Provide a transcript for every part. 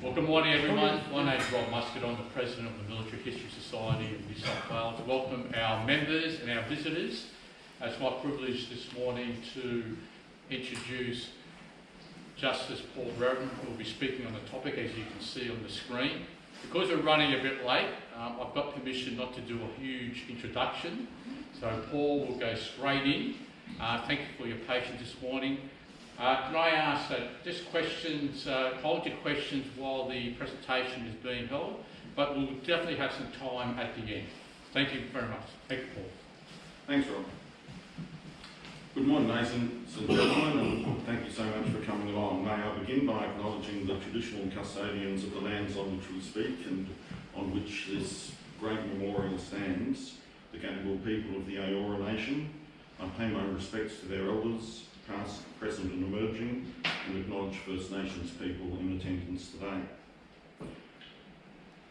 Well, good morning everyone. My name is Rob Muscat. I'm the President of the Military History Society of New South Wales. Welcome our members and our visitors. It's my privilege this morning to introduce Justice Paul Reverend, who will be speaking on the topic, as you can see on the screen. Because we're running a bit late, I've got permission not to do a huge introduction, so Paul will go straight in. Thank you for your patience this morning. Can I ask just questions, hold your questions while the presentation is being held, but we'll definitely have some time at the end. Thank you very much. Thank you, Paul. Thanks, Rob. Good morning, ladies and gentlemen, and thank you so much for coming along. May I begin by acknowledging the traditional custodians of the lands on which we speak and on which this great memorial stands, the Gadigal people of the Eora Nation. I pay my respects to their elders, past, present and emerging, and acknowledge First Nations people in attendance today.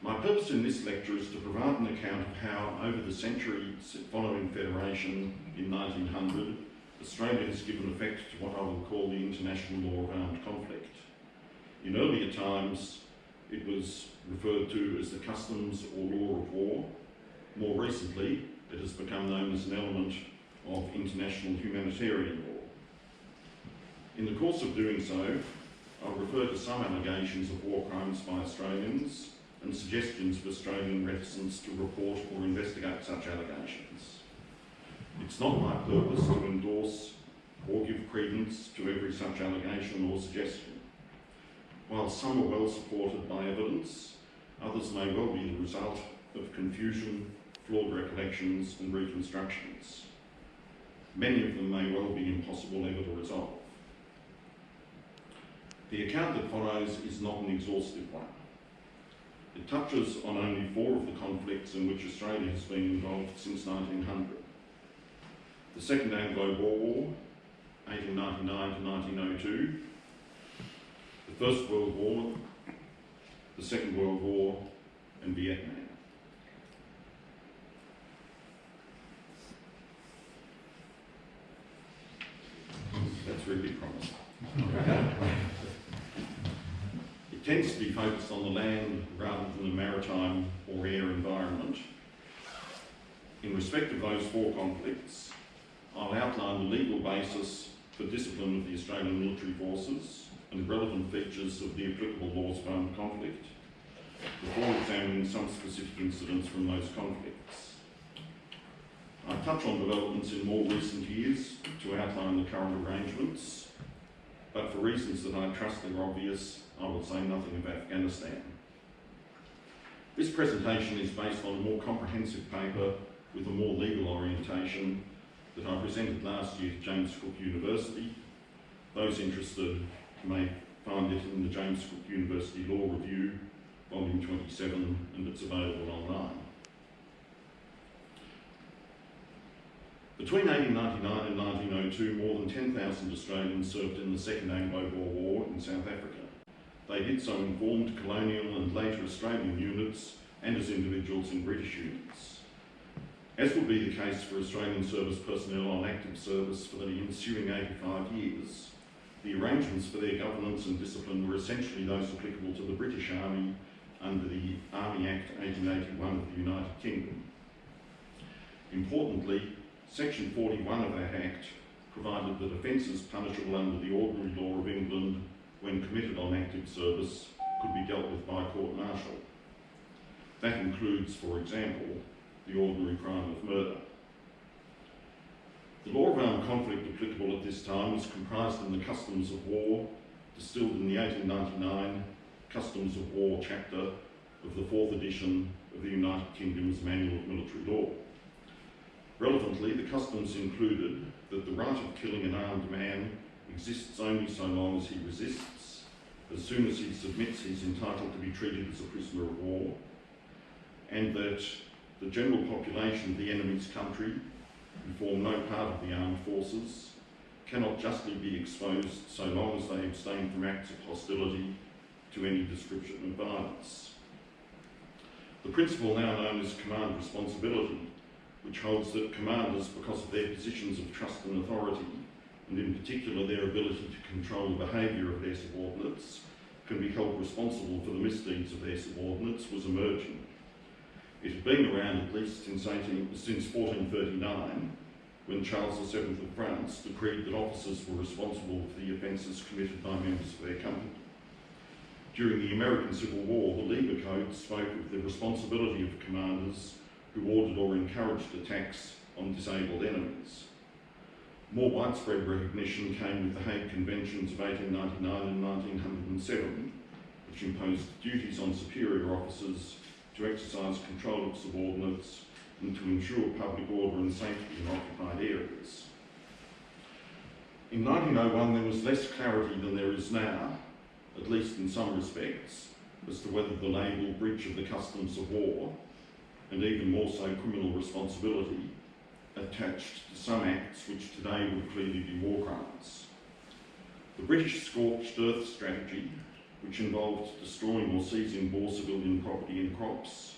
My purpose in this lecture is to provide an account of how, over the centuries following Federation in 1900, Australia has given effect to what I will call the international law of armed conflict. In earlier times, it was referred to as the customs or law of war. More recently, it has become known as an element of international humanitarian law. In the course of doing so, I'll refer to some allegations of war crimes by Australians and suggestions of Australian reticence to report or investigate such allegations. It's not my purpose to endorse or give credence to every such allegation or suggestion. While some are well supported by evidence, others may well be the result of confusion, flawed recollections and reconstructions. Many of them may well be impossible ever to resolve. The account that follows is not an exhaustive one. It touches on only 4 of the conflicts in which Australia has been involved since 1900. The Second Anglo-Boer War, 1899 to 1902, the First World War, the Second World War, and Vietnam. That's really promising. It tends to be focused on the land rather than the maritime or air environment. In respect of those 4 conflicts, I'll outline the legal basis for discipline of the Australian military forces and relevant features of the applicable laws of armed conflict, before examining some specific incidents from those conflicts. I'll touch on developments in more recent years to outline the current arrangements, but for reasons that I trust are obvious, I will say nothing of Afghanistan. This presentation is based on a more comprehensive paper with a more legal orientation that I presented last year to James Cook University. Those interested may find it in the James Cook University Law Review, volume 27, and it's available online. Between 1899 and 1902, more than 10,000 Australians served in the Second Anglo-Boer War in South Africa. They did so in formed colonial and later Australian units and as individuals in British units. As will be the case for Australian service personnel on active service for the ensuing 85 years, the arrangements for their governance and discipline were essentially those applicable to the British Army under the Army Act 1881 of the United Kingdom. Importantly, Section 41 of that Act provided that offences punishable under the ordinary law of England when committed on active service could be dealt with by court-martial. That includes, for example, the ordinary crime of murder. The law of armed conflict applicable at this time was comprised in the Customs of War, distilled in the 1899 Customs of War chapter of the 4th edition of the United Kingdom's Manual of Military Law. Relevantly, the customs included that the right of killing an armed man exists only so long as he resists. As soon as he submits, he's entitled to be treated as a prisoner of war, and that the general population of the enemy's country, who form no part of the armed forces, cannot justly be exposed so long as they abstain from acts of hostility to any description of violence. The principle now known as command responsibility, which holds that commanders, because of their positions of trust and authority, and in particular their ability to control the behaviour of their subordinates, can be held responsible for the misdeeds of their subordinates was emerging. It had been around at least since 1439, when Charles VII of France decreed that officers were responsible for the offences committed by members of their company. During the American Civil War, the Lieber Code spoke of the responsibility of commanders who ordered or encouraged attacks on disabled enemies. More widespread recognition came with the Hague Conventions of 1899 and 1907, which imposed duties on superior officers to exercise control of subordinates and to ensure public order and safety in occupied areas. In 1901, there was less clarity than there is now, at least in some respects, as to whether the label breach of the customs of war, and even more so criminal responsibility, attached to some acts which today would clearly be war crimes. The British scorched earth strategy, which involved destroying or seizing Boer civilian property and crops,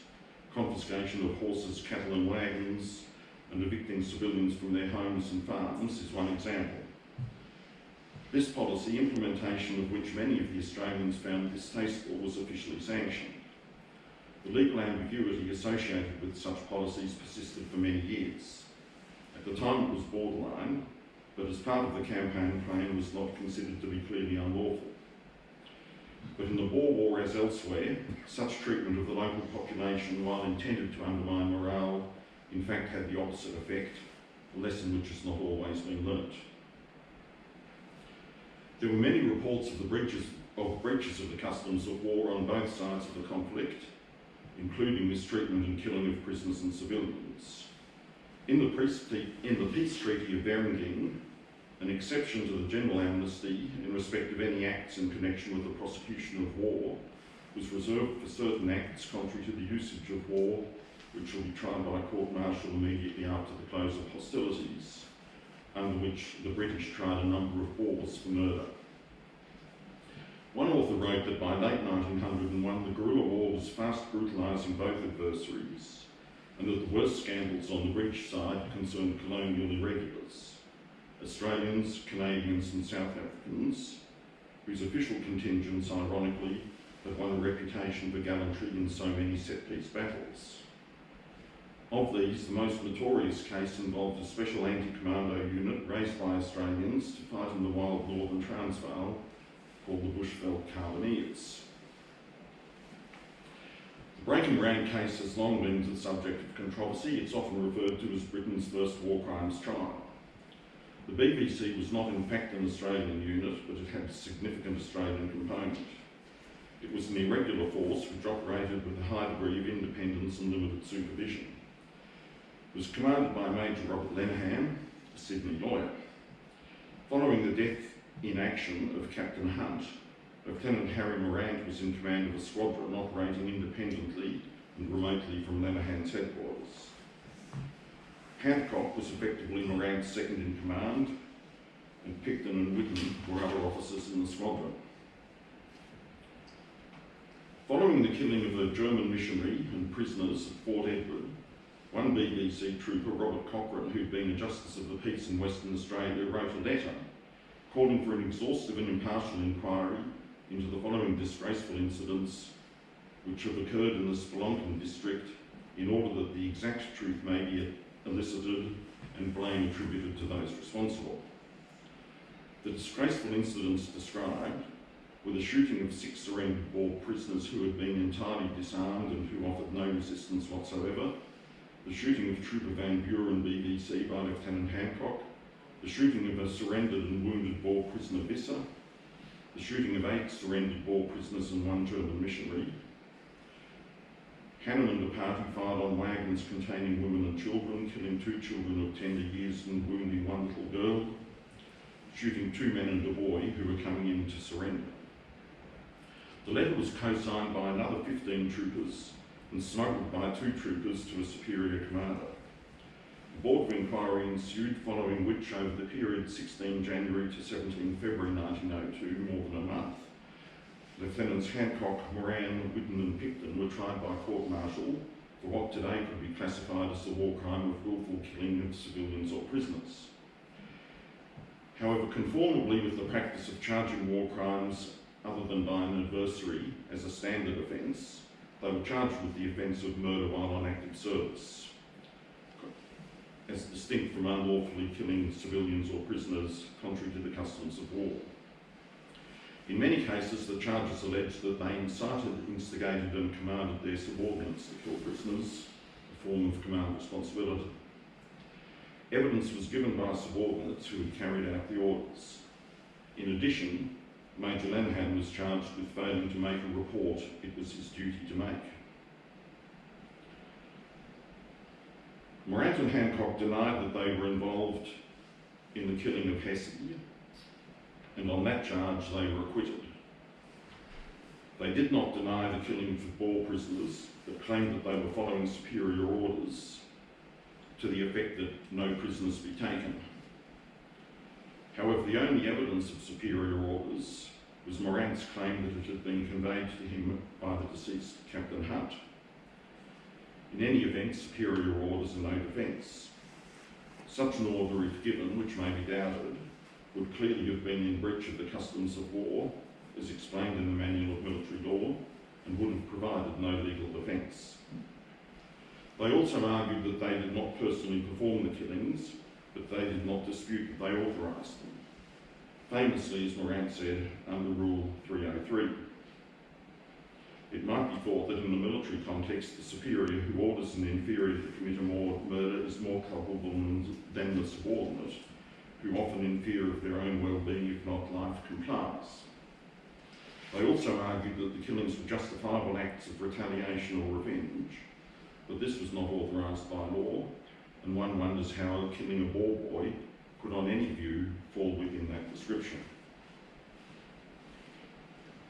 confiscation of horses, cattle and wagons, and evicting civilians from their homes and farms is one example. This policy, implementation of which many of the Australians found distasteful, was officially sanctioned. The legal ambiguity associated with such policies persisted for many years. At the time it was borderline, but as part of the campaign plan was not considered to be clearly unlawful. But in the Boer War, as elsewhere, such treatment of the local population, while intended to undermine morale, in fact had the opposite effect, a lesson which has not always been learnt. There were many reports of the breaches of the customs of war on both sides of the conflict, including mistreatment and killing of prisoners and civilians. In the peace treaty of Vereniging, an exception to the general amnesty in respect of any acts in connection with the prosecution of war was reserved for certain acts contrary to the usage of war, which shall be tried by court-martial immediately after the close of hostilities, under which the British tried a number of Boers for murder. One author wrote that by late 1901 the guerrilla war was fast brutalising both adversaries, and that the worst scandals on the British side concerned colonial irregulars, Australians, Canadians and South Africans, whose official contingents, ironically, had won a reputation for gallantry in so many set-piece battles. Of these, the most notorious case involved a special anti-commando unit raised by Australians to fight in the wild northern Transvaal, called the Bushveld Carbineers. The breaking rank case has long been the subject of controversy. It's often referred to as Britain's first war crimes trial. The BBC was not in fact an Australian unit, but it had a significant Australian component. It was an irregular force which operated with a high degree of independence and limited supervision. It was commanded by Major Robert Lenihan, a Sydney lawyer. Following the death in action of Captain Hunt, Lieutenant Harry Morant was in command of a squadron operating independently and remotely from Lenihan's headquarters. Hancock was effectively Morant's second in command, and Picton and Whitten were other officers in the squadron. Following the killing of a German missionary and prisoners at Fort Edward, one BBC trooper, Robert Cochrane, who'd been a Justice of the Peace in Western Australia, wrote a letter calling for an exhaustive and impartial inquiry into the following disgraceful incidents which have occurred in the Spelunken district in order that the exact truth may be elicited and blame attributed to those responsible. The disgraceful incidents described were the shooting of 6 surrendered Boer prisoners who had been entirely disarmed and who offered no resistance whatsoever, the shooting of Trooper Van Buren BBC by Lieutenant Hancock, the shooting of a surrendered and wounded Boer prisoner Visser, the shooting of 8 surrendered Boer prisoners and 1 German missionary. Hannum and the party fired on wagons containing women and children, killing 2 children of tender years and wounding 1 little girl, shooting 2 men and a boy who were coming in to surrender. The letter was co-signed by another 15 troopers and smuggled by 2 troopers to a superior commander. A board of inquiry ensued, following which, over the period 16 January to 17 February 1902, more than a month, Lieutenants Hancock, Moran, Whitten and Picton were tried by court-martial for what today could be classified as the war crime of willful killing of civilians or prisoners. However, conformably with the practice of charging war crimes other than by an adversary as a standard offence, they were charged with the offence of murder while on active service, as distinct from unlawfully killing civilians or prisoners contrary to the customs of war. In many cases, the charges alleged that they incited, instigated and commanded their subordinates to kill prisoners, a form of command responsibility. Evidence was given by subordinates who had carried out the orders. In addition, Major Lanahan was charged with failing to make a report it was his duty to make. Morant and Hancock denied that they were involved in the killing of Hesse, and on that charge they were acquitted. They did not deny the killing of the Boer prisoners, but claimed that they were following superior orders to the effect that no prisoners be taken. However, the only evidence of superior orders was Morant's claim that it had been conveyed to him by the deceased Captain Hunt. In any event, superior orders are no defence. Such an order, if given, which may be doubted, would clearly have been in breach of the customs of war, as explained in the Manual of Military Law, and would have provided no legal defence. They also argued that they did not personally perform the killings, but they did not dispute that they authorised them. Famously, as Morant said, under Rule 303. It might be thought that in the military context, the superior who orders an inferior to commit a murder is more culpable than the subordinate, who often in fear of their own well-being, if not life, complies. They also argued that the killings were justifiable acts of retaliation or revenge, but this was not authorised by law, and one wonders how killing a Boer boy could on any view fall within that description.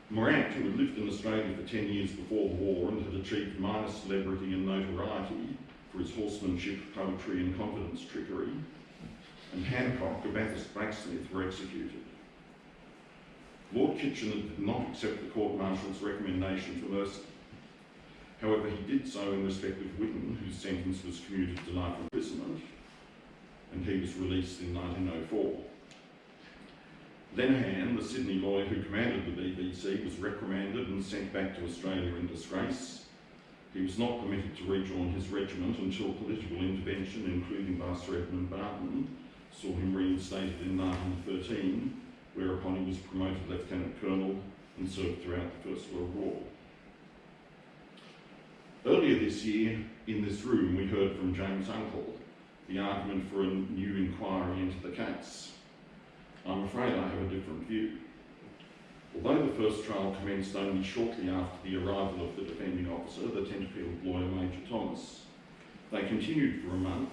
Morant, who had lived in Australia for 10 years before the war and had achieved minor celebrity and notoriety for his horsemanship, poetry and confidence trickery, and Hancock, a Bathurst blacksmith, were executed. Lord Kitchener did not accept the court-martial's recommendation for mercy. However, he did so in respect of Whitten, whose sentence was commuted to life imprisonment, and he was released in 1904. Lenihan, the Sydney lawyer who commanded the BBC, was reprimanded and sent back to Australia in disgrace. He was not permitted to rejoin his regiment until political intervention, including by Sir Edmund Barton, saw him reinstated in 1913, whereupon he was promoted Lieutenant Colonel and served throughout the First World War. Earlier this year, in this room, we heard from James Uncle the argument for a new inquiry into the case. I'm afraid I have a different view. Although the first trial commenced only shortly after the arrival of the defending officer, the Tenterfield lawyer Major Thomas, they continued for a month.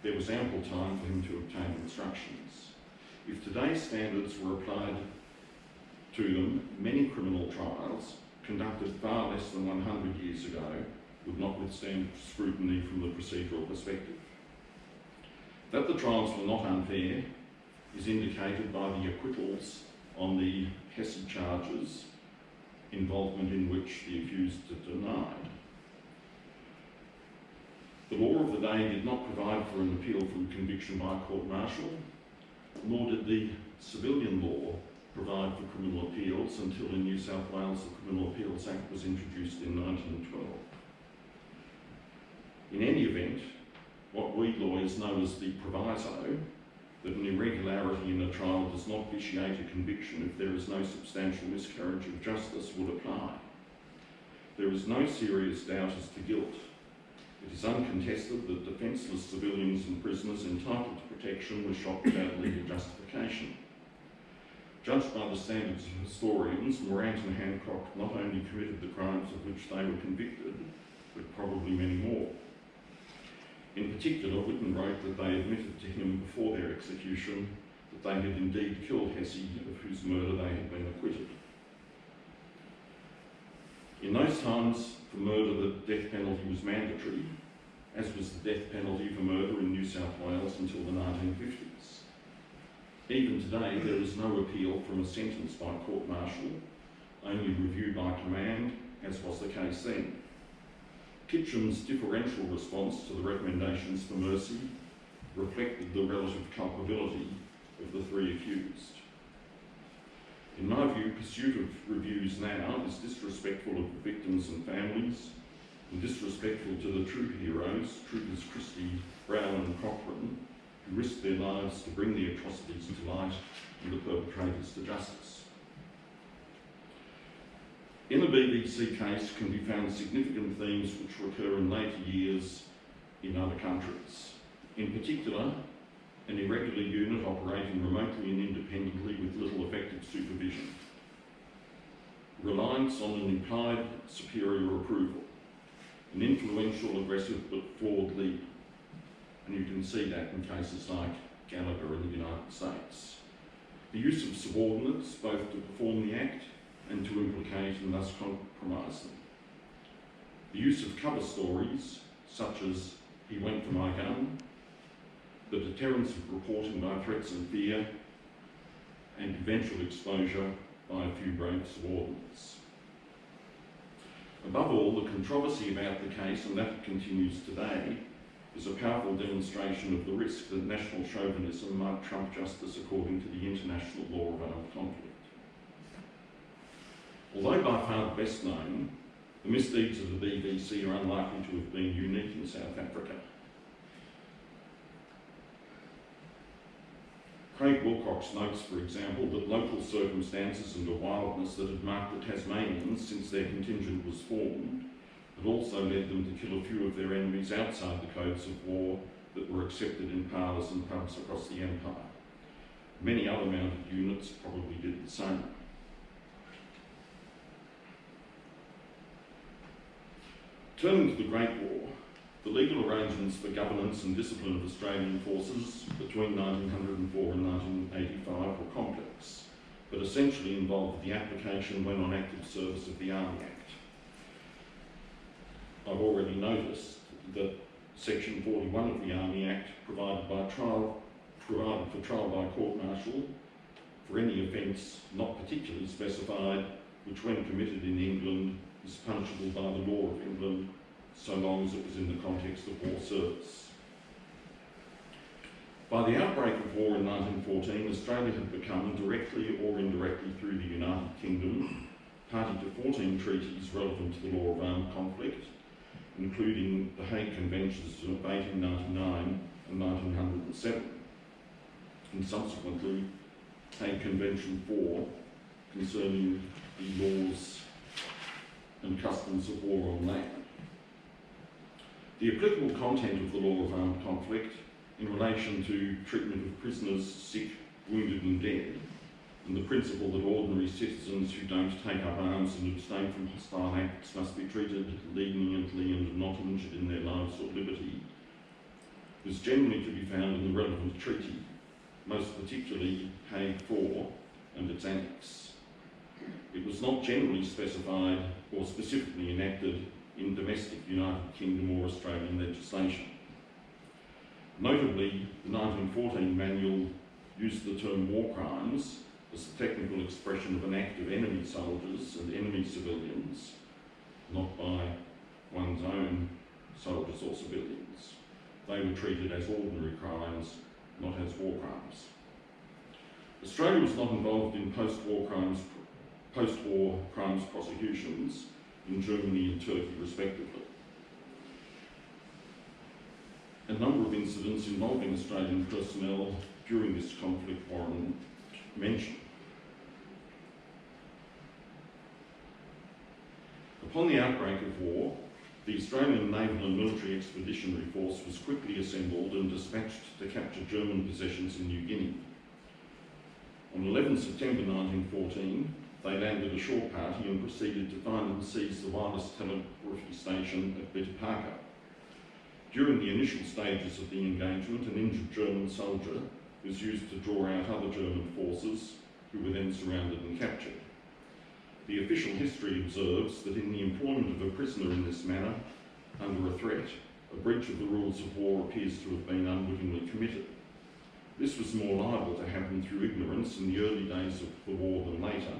There was ample time for him to obtain instructions. If today's standards were applied to them, many criminal trials, conducted far less than 100 years ago, would not withstand scrutiny from the procedural perspective. That the trials were not unfair is indicated by the acquittals on the Hesse charges, involvement in which the accused had denied. The law of the day did not provide for an appeal from conviction by court-martial, nor did the civilian law provide for criminal appeals until in New South Wales the Criminal Appeals Act was introduced in 1912. In any event, what we lawyers know as the proviso, that an irregularity in a trial does not vitiate a conviction if there is no substantial miscarriage of justice, would apply. There is no serious doubt as to guilt. It is uncontested that defenceless civilians and prisoners entitled to protection were shot without legal justification. Judged by the standards of historians, Morant and Hancock not only committed the crimes of which they were convicted, but probably many more. In particular, Whitten wrote that they admitted to him before their execution that they had indeed killed Hesse, of whose murder they had been acquitted. In those times, for murder, the death penalty was mandatory, as was the death penalty for murder in New South Wales until the 1950s. Even today, there is no appeal from a sentence by court-martial, only review by command, as was the case then. Kitchen's differential response to the recommendations for mercy reflected the relative culpability of the three accused. In my view, pursuit of reviews now is disrespectful of the victims and families, and disrespectful to the true heroes, Troopers Christie, Brown and Cochrane, who risked their lives to bring the atrocities to light and the perpetrators to justice. In a BBC case can be found significant themes which recur in later years in other countries. In particular, an irregular unit operating remotely and independently with little effective supervision. Reliance on an implied superior approval. An influential, aggressive but flawed leader. And you can see that in cases like Gallagher in the United States. The use of subordinates, both to perform the act and to implicate and thus compromise them. The use of cover stories, such as "he went for my gun," the deterrence of reporting by threats and fear, and eventual exposure by a few brave subordinates. Above all, the controversy about the case, and that continues today, is a powerful demonstration of the risk that national chauvinism might trump justice according to the international law of armed conflict. Although by far the best known, the misdeeds of the BBC are unlikely to have been unique in South Africa. Craig Wilcox notes, for example, that local circumstances and a wildness that had marked the Tasmanians since their contingent was formed had also led them to kill a few of their enemies outside the codes of war that were accepted in parlours and pubs across the empire. Many other mounted units probably did the same. Turning to the Great War, the legal arrangements for governance and discipline of Australian forces between 1904 and 1985 were complex, but essentially involved the application when on active service of the Army Act. I've already noticed that Section 41 of the Army Act provided for trial by court-martial for any offence not particularly specified, which when committed in England is punishable by the law of England, so long as it was in the context of war service. By the outbreak of war in 1914, Australia had become, directly or indirectly through the United Kingdom, party to 14 treaties relevant to the law of armed conflict, including the Hague Conventions of 1899 and 1907, and subsequently Hague Convention 4 concerning the laws and customs of war on land. The applicable content of the law of armed conflict in relation to treatment of prisoners, sick, wounded and dead, and the principle that ordinary citizens who don't take up arms and abstain from hostile acts must be treated leniently and not injured in their lives or liberty, was generally to be found in the relevant treaty, most particularly Hague 4 and its annex. It was not generally specified or specifically enacted in domestic United Kingdom or Australian legislation. Notably, the 1914 manual used the term war crimes as the technical expression of an act of enemy soldiers and enemy civilians, not by one's own soldiers or civilians. They were treated as ordinary crimes, not as war crimes. Australia was not involved in post-war crimes prosecutions in Germany and Turkey respectively. A number of incidents involving Australian personnel during this conflict warrant mention. Upon the outbreak of war, the Australian Naval and Military Expeditionary Force was quickly assembled and dispatched to capture German possessions in New Guinea. On 11 September 1914, they landed a shore party and proceeded to find and seize the wireless telegraphy station at Bitapaka. During the initial stages of the engagement, an injured German soldier was used to draw out other German forces, who were then surrounded and captured. The official history observes that in the employment of a prisoner in this manner, under a threat, a breach of the rules of war appears to have been unwittingly committed. This was more liable to happen through ignorance in the early days of the war than later,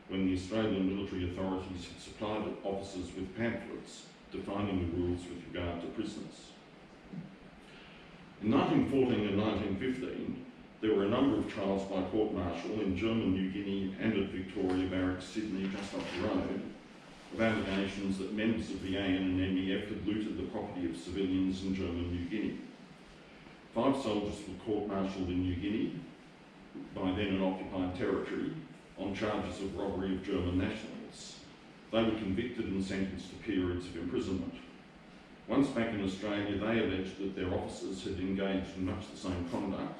when the Australian military authorities had supplied officers with pamphlets defining the rules with regard to prisoners. In 1914 and 1915, There were a number of trials by court-martial in German New Guinea and at Victoria Barracks, Sydney, just up the road, of allegations that members of the AN and MEF had looted the property of civilians in German New Guinea. 5 soldiers were court-martialed in New Guinea, by then an occupied territory, on charges of robbery of German nationals. They were convicted and sentenced to periods of imprisonment. Once back in Australia, they alleged that their officers had engaged in much the same conduct,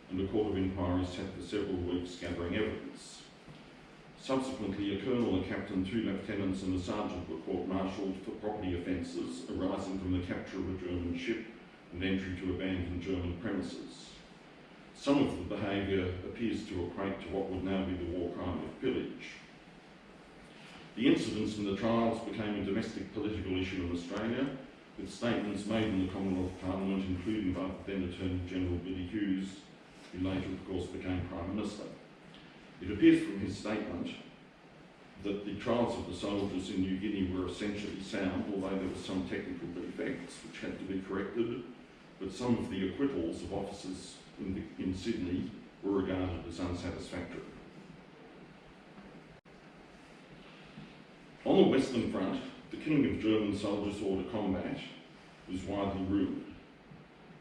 and a court of inquiry sat for several weeks gathering evidence. Subsequently, a colonel, a captain, 2 lieutenants and a sergeant were court-martialed for property offences arising from the capture of a German ship and entry to abandoned German premises. Some of the behaviour appears to equate to what would now be the war crime of pillage. The incidents in the trials became a domestic political issue in Australia, with statements made in the Commonwealth Parliament, including by then Attorney General Billy Hughes, who later, of course, became Prime Minister. It appears from his statement that the trials of the soldiers in New Guinea were essentially sound, although there were some technical defects which had to be corrected, but some of the acquittals of officers in Sydney were regarded as unsatisfactory. On the Western Front, the killing of German soldiers hors de combat was widely rumoured.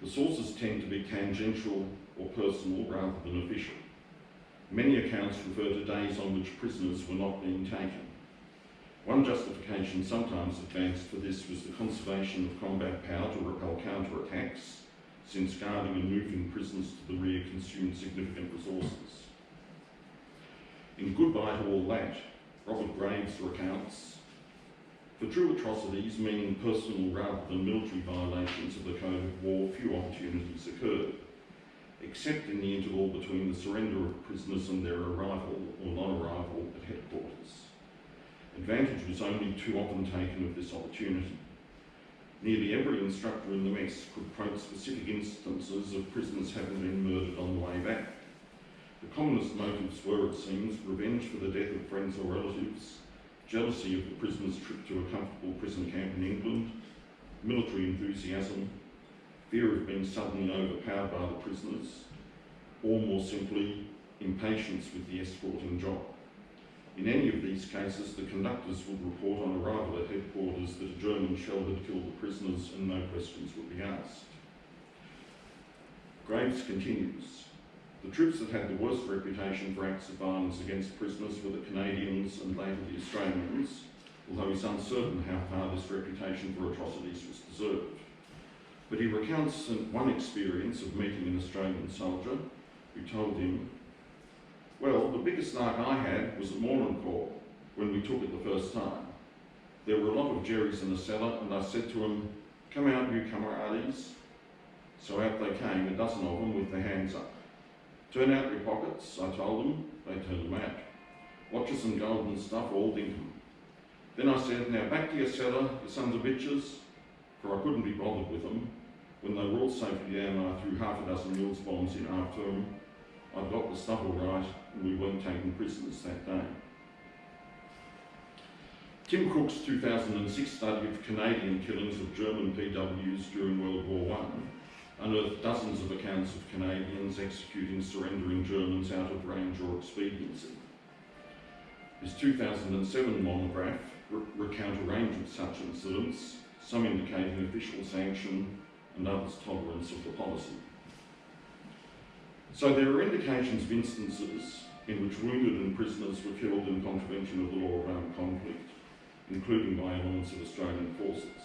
The sources tend to be tangential or personal rather than official. Many accounts refer to days on which prisoners were not being taken. One justification sometimes advanced for this was the conservation of combat power to repel counterattacks, since guarding and moving prisoners to the rear consumed significant resources. In Goodbye to All That, Robert Graves recounts, for true atrocities, meaning personal rather than military violations of the Code of War, few opportunities occurred, except in the interval between the surrender of prisoners and their arrival or non-arrival at headquarters. Advantage was only too often taken of this opportunity. Nearly every instructor in the mess could quote specific instances of prisoners having been murdered on the way back. The commonest motives were, it seems, revenge for the death of friends or relatives, jealousy of the prisoner's trip to a comfortable prison camp in England, military enthusiasm, fear of being suddenly overpowered by the prisoners, or more simply, impatience with the escorting job. In any of these cases, the conductors would report on arrival at headquarters that a German shell had killed the prisoners and no questions would be asked. Graves continues, the troops that had the worst reputation for acts of violence against prisoners were the Canadians and later the Australians, although it's uncertain how far this reputation for atrocities was deserved. But he recounts one experience of meeting an Australian soldier who told him, well, the biggest night I had was at Mournincourt when we took it the first time. There were a lot of Jerrys in the cellar and I said to them, come out you camarades. So out they came, a dozen of them with their hands up. Turn out your pockets, I told them. They turned them out. Watches and gold and stuff, all dinkum. Then I said, now back to your cellar, you sons of bitches, for I couldn't be bothered with them. When they were all safely down, I threw half a dozen Mills bombs in after them. I got the stuff all right, and we weren't taking prisoners that day. Tim Cook's 2006 study of Canadian killings of German PWs during World War I unearthed dozens of accounts of Canadians executing surrendering Germans out of range or expediency. His 2007 monograph recounts a range of such incidents, some indicating official sanction and others tolerance of the policy. So there are indications of instances in which wounded and prisoners were killed in contravention of the law of armed conflict, including by elements of Australian forces.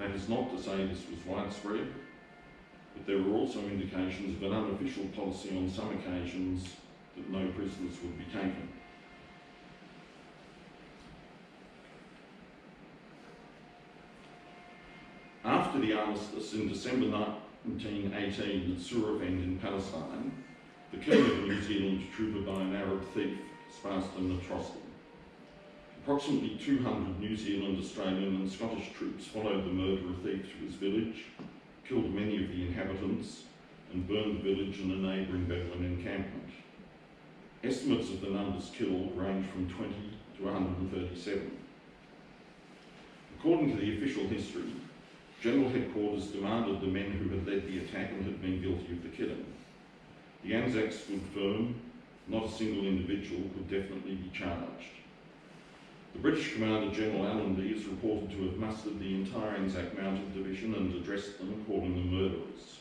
That is not to say this was widespread, but there were also indications of an unofficial policy on some occasions that no prisoners would be taken. After the armistice in December 1918 at Surafend in Palestine, the killing of a New Zealand trooper by an Arab thief sparked an atrocity. Approximately 200 New Zealand, Australian and Scottish troops followed the murderer thief to his village, killed many of the inhabitants and burned the village and a neighbouring Bedouin encampment. Estimates of the numbers killed range from 20 to 137. According to the official history, General Headquarters demanded the men who had led the attack and had been guilty of the killing. The Anzac stood firm. Not a single individual could definitely be charged. The British Commander General Allenby is reported to have mustered the entire Anzac Mounted Division and addressed them, calling them murderers.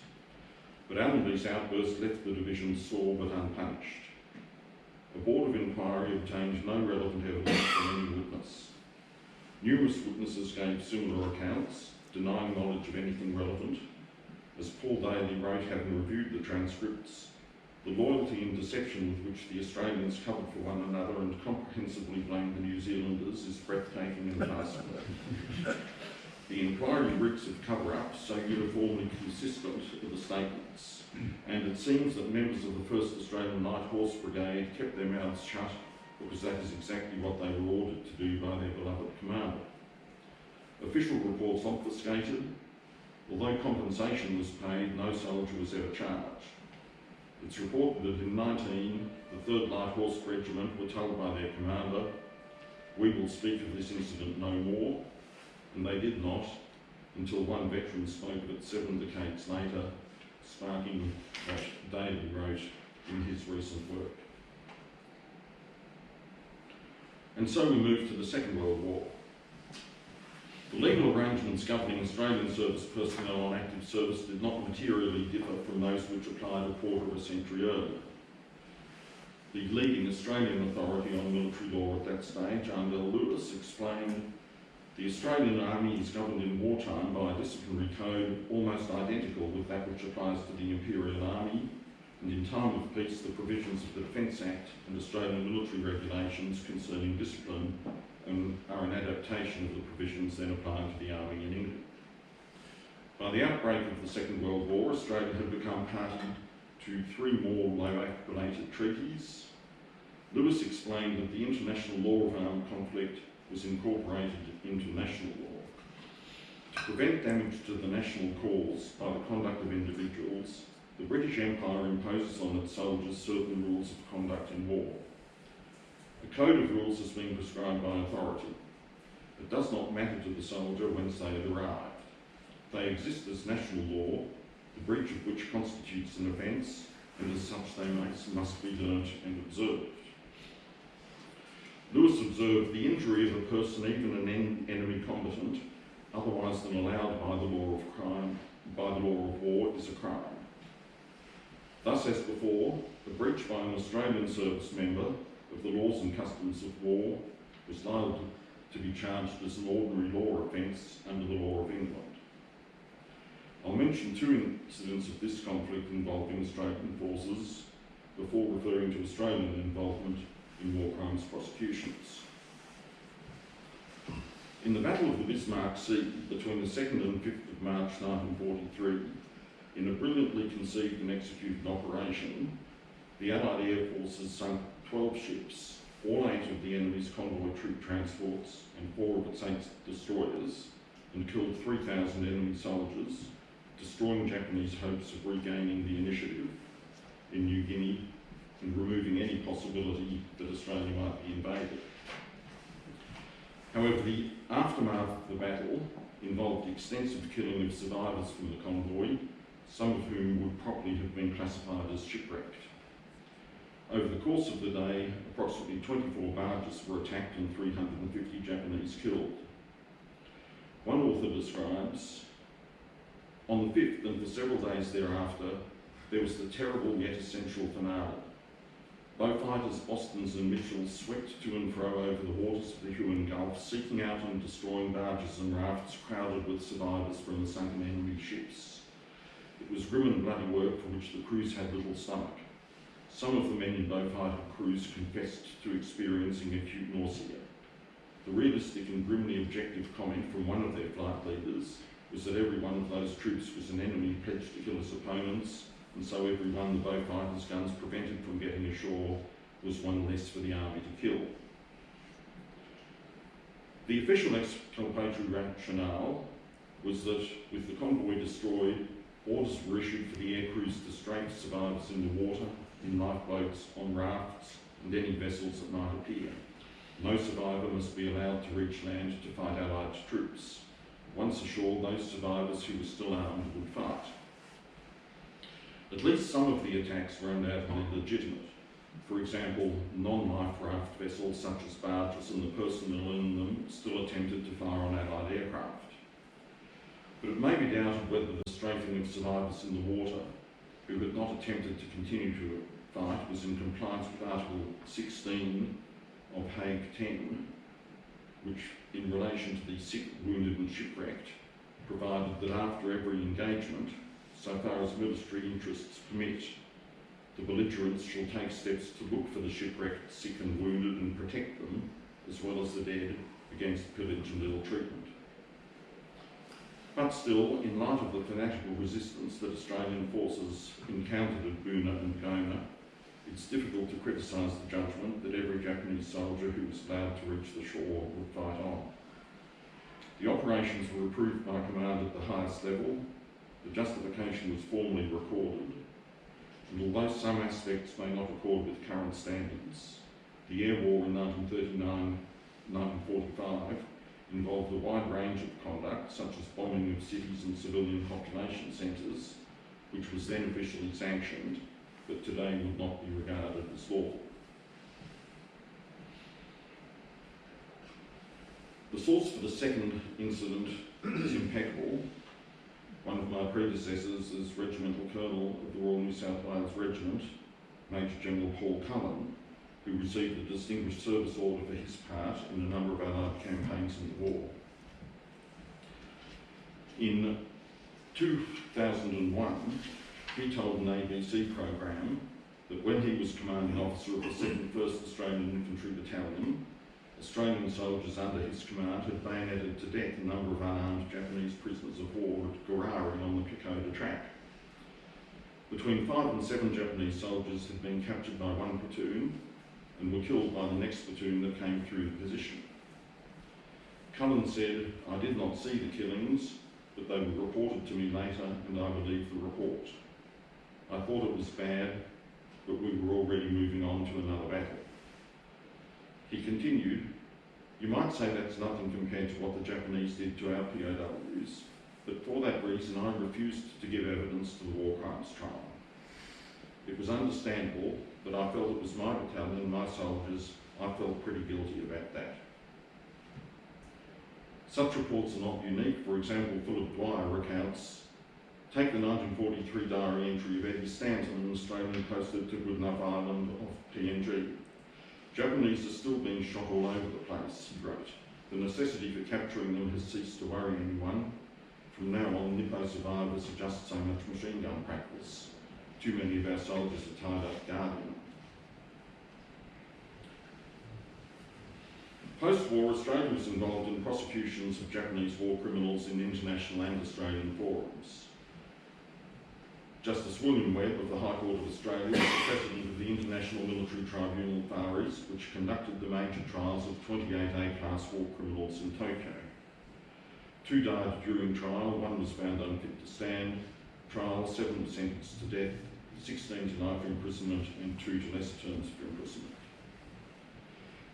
But Allenby's outburst left the division sore but unpunished. A board of inquiry obtained no relevant evidence from any witness. Numerous witnesses gave similar accounts, denying knowledge of anything relevant. As Paul Daly wrote, having reviewed the transcripts, the loyalty and deception with which the Australians covered for one another and comprehensively blamed the New Zealanders is breathtaking and fascinating. The inquiry reeks of cover-up, so uniformly consistent with the statements, and it seems that members of the 1st Australian Light Horse Brigade kept their mouths shut because that is exactly what they were ordered to do by their beloved commander. Official reports obfuscated. Although compensation was paid, no soldier was ever charged. It's reported that in 19, the 3rd Light Horse Regiment were told by their commander, "We will speak of this incident no more," and they did not, until one veteran spoke of it 7 decades later, sparking what Daly wrote in his recent work. And so we move to the Second World War. The legal arrangements governing Australian service personnel on active service did not materially differ from those which applied a quarter of a century earlier. The leading Australian authority on military law at that stage, Arndell Lewis, explained, "The Australian Army is governed in wartime by a disciplinary code almost identical with that which applies to the Imperial Army, and in time of peace the provisions of the Defence Act and Australian military regulations concerning discipline are an adaptation of the provisions then applied to the Army in England." By the outbreak of the Second World War, Australia had become party to 3 more low-act-related treaties. Lewis explained that the international law of armed conflict was incorporated into national law. To prevent damage to the national cause by the conduct of individuals, the British Empire imposes on its soldiers certain rules of conduct in war. A code of rules has been prescribed by authority. It does not matter to the soldier whence they have arrived. They exist as national law, the breach of which constitutes an offence, and as such they must be learnt and observed. Lewis observed the injury of a person, even an enemy combatant, otherwise than allowed by the law of war, is a crime. Thus, as before, the breach by an Australian service member of the laws and customs of war was liable to be charged as an ordinary law offence under the law of England. I'll mention 2 incidents of this conflict involving Australian forces before referring to Australian involvement in war crimes prosecutions. In the Battle of the Bismarck Sea between the 2nd and 5th of March 1943, in a brilliantly conceived and executed operation, the Allied Air Forces sunk 12 ships, all 8 of the enemy's convoy troop transports and 4 of its 8 destroyers, and killed 3,000 enemy soldiers, destroying Japanese hopes of regaining the initiative in New Guinea and removing any possibility that Australia might be invaded. However, the aftermath of the battle involved extensive killing of survivors from the convoy, some of whom would probably have been classified as shipwrecked. Over the course of the day, approximately 24 barges were attacked and 350 Japanese killed. One author describes, "On the 5th and for several days thereafter, there was the terrible yet essential finale. Beaufighters, Bostons and Mitchells swept to and fro over the waters of the Huon Gulf, seeking out and destroying barges and rafts crowded with survivors from the sunken enemy ships. It was grim and bloody work for which the crews had little stomach. Some of the men in Beaufighter crews confessed to experiencing acute nausea. The realistic and grimly objective comment from one of their flight leaders was that every one of those troops was an enemy pledged to kill his opponents, and so every one the Beaufighter's guns prevented from getting ashore was one less for the army to kill." The official exculpatory rationale was that, with the convoy destroyed, orders were issued for the air crews to straight survivors in the water, in lifeboats, on rafts, and any vessels that might appear. No survivor must be allowed to reach land to fight Allied troops. Once ashore, those survivors who were still armed would fight. At least some of the attacks were undoubtedly legitimate. For example, non-life raft vessels such as barges and the personnel in them still attempted to fire on Allied aircraft. But it may be doubted whether the strafing of survivors in the water who had not attempted to continue to fight was in compliance with Article 16 of Hague 10, which, in relation to the sick, wounded and shipwrecked, provided that after every engagement, so far as military interests permit, the belligerents shall take steps to look for the shipwrecked, sick and wounded and protect them, as well as the dead, against pillage and ill treatment. But still, in light of the fanatical resistance that Australian forces encountered at Buna and Goma, it's difficult to criticise the judgment that every Japanese soldier who was allowed to reach the shore would fight on. The operations were approved by command at the highest level, the justification was formally recorded, and although some aspects may not accord with current standards, the air war in 1939-1945 involved a wide range of conduct, such as bombing of cities and civilian population centres, which was then officially sanctioned, but today would not be regarded as lawful. The source for the second incident is impeccable. One of my predecessors is Regimental Colonel of the Royal New South Wales Regiment, Major General Paul Cullen, who received a Distinguished Service Order for his part in a number of Allied campaigns in the war. In 2001, he told an ABC programme that when he was commanding officer of the 1st Australian Infantry Battalion, Australian soldiers under his command had bayoneted to death a number of unarmed Japanese prisoners of war at Gorari on the Kokoda track. Between 5 and 7 Japanese soldiers had been captured by one platoon and were killed by the next platoon that came through the position. Cullen said, "I did not see the killings, but they were reported to me later and I believe the report. I thought it was bad, but we were already moving on to another battle." He continued, "You might say that's nothing compared to what the Japanese did to our POWs, but for that reason I refused to give evidence to the war crimes trial. It was understandable, but I felt it was my battalion and my soldiers. I felt pretty guilty about that." Such reports are not unique. For example, Philip Dwyer recounts, "Take the 1943 diary entry of Eddie Stanton, an Australian posted to Goodenough Island off PNG. Japanese are still being shot all over the place," he wrote. "The necessity for capturing them has ceased to worry anyone. From now on, Nippo survivors are just so much machine gun practice. Too many of our soldiers are tied up guarding." Post-war, Australia was involved in prosecutions of Japanese war criminals in international and Australian forums. Justice William Webb of the High Court of Australia was the president of the International Military Tribunal Far East, which conducted the major trials of 28 A-class war criminals in Tokyo. 2 died during trial, 1 was found unfit to stand trial, 7 were sentenced to death, 16 to life imprisonment and 2 to lesser terms for imprisonment.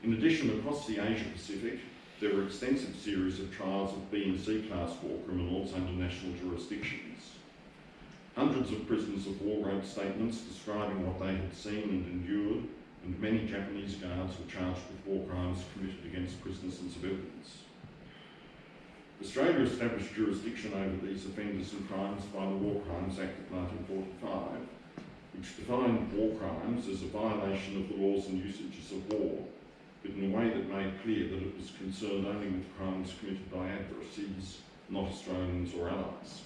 In addition, across the Asia Pacific, there were extensive series of trials of B and C class war criminals under national jurisdictions. Hundreds of prisoners of war wrote statements describing what they had seen and endured, and many Japanese guards were charged with war crimes committed against prisoners and civilians. Australia established jurisdiction over these offenders and crimes by the War Crimes Act of 1945, which defined war crimes as a violation of the laws and usages of war, but in a way that made clear that it was concerned only with crimes committed by adversaries, not Australians or allies.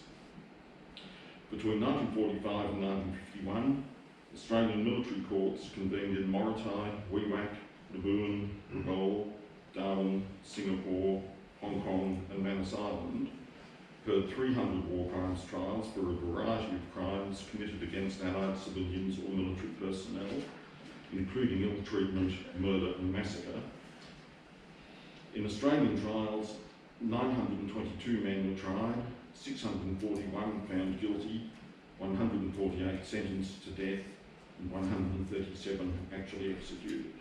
Between 1945 and 1951, Australian military courts convened in Morotai, Wewak, Nabooan, Rabaul, Darwin, Singapore, Hong Kong and Manus Island, heard 300 war crimes trials for a variety of crimes committed against Allied civilians or military personnel, including ill treatment, murder and massacre. In Australian trials, 922 men were tried, 641 found guilty, 148 sentenced to death, and 137 actually executed.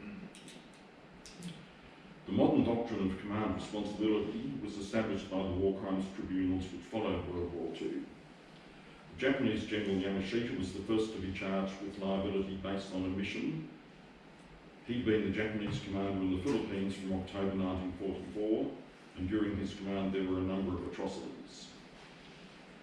The modern doctrine of command responsibility was established by the War Crimes Tribunals which followed World War II. The Japanese General Yamashita was the first to be charged with liability based on omission. He'd been the Japanese commander in the Philippines from October 1944, and during his command there were a number of atrocities.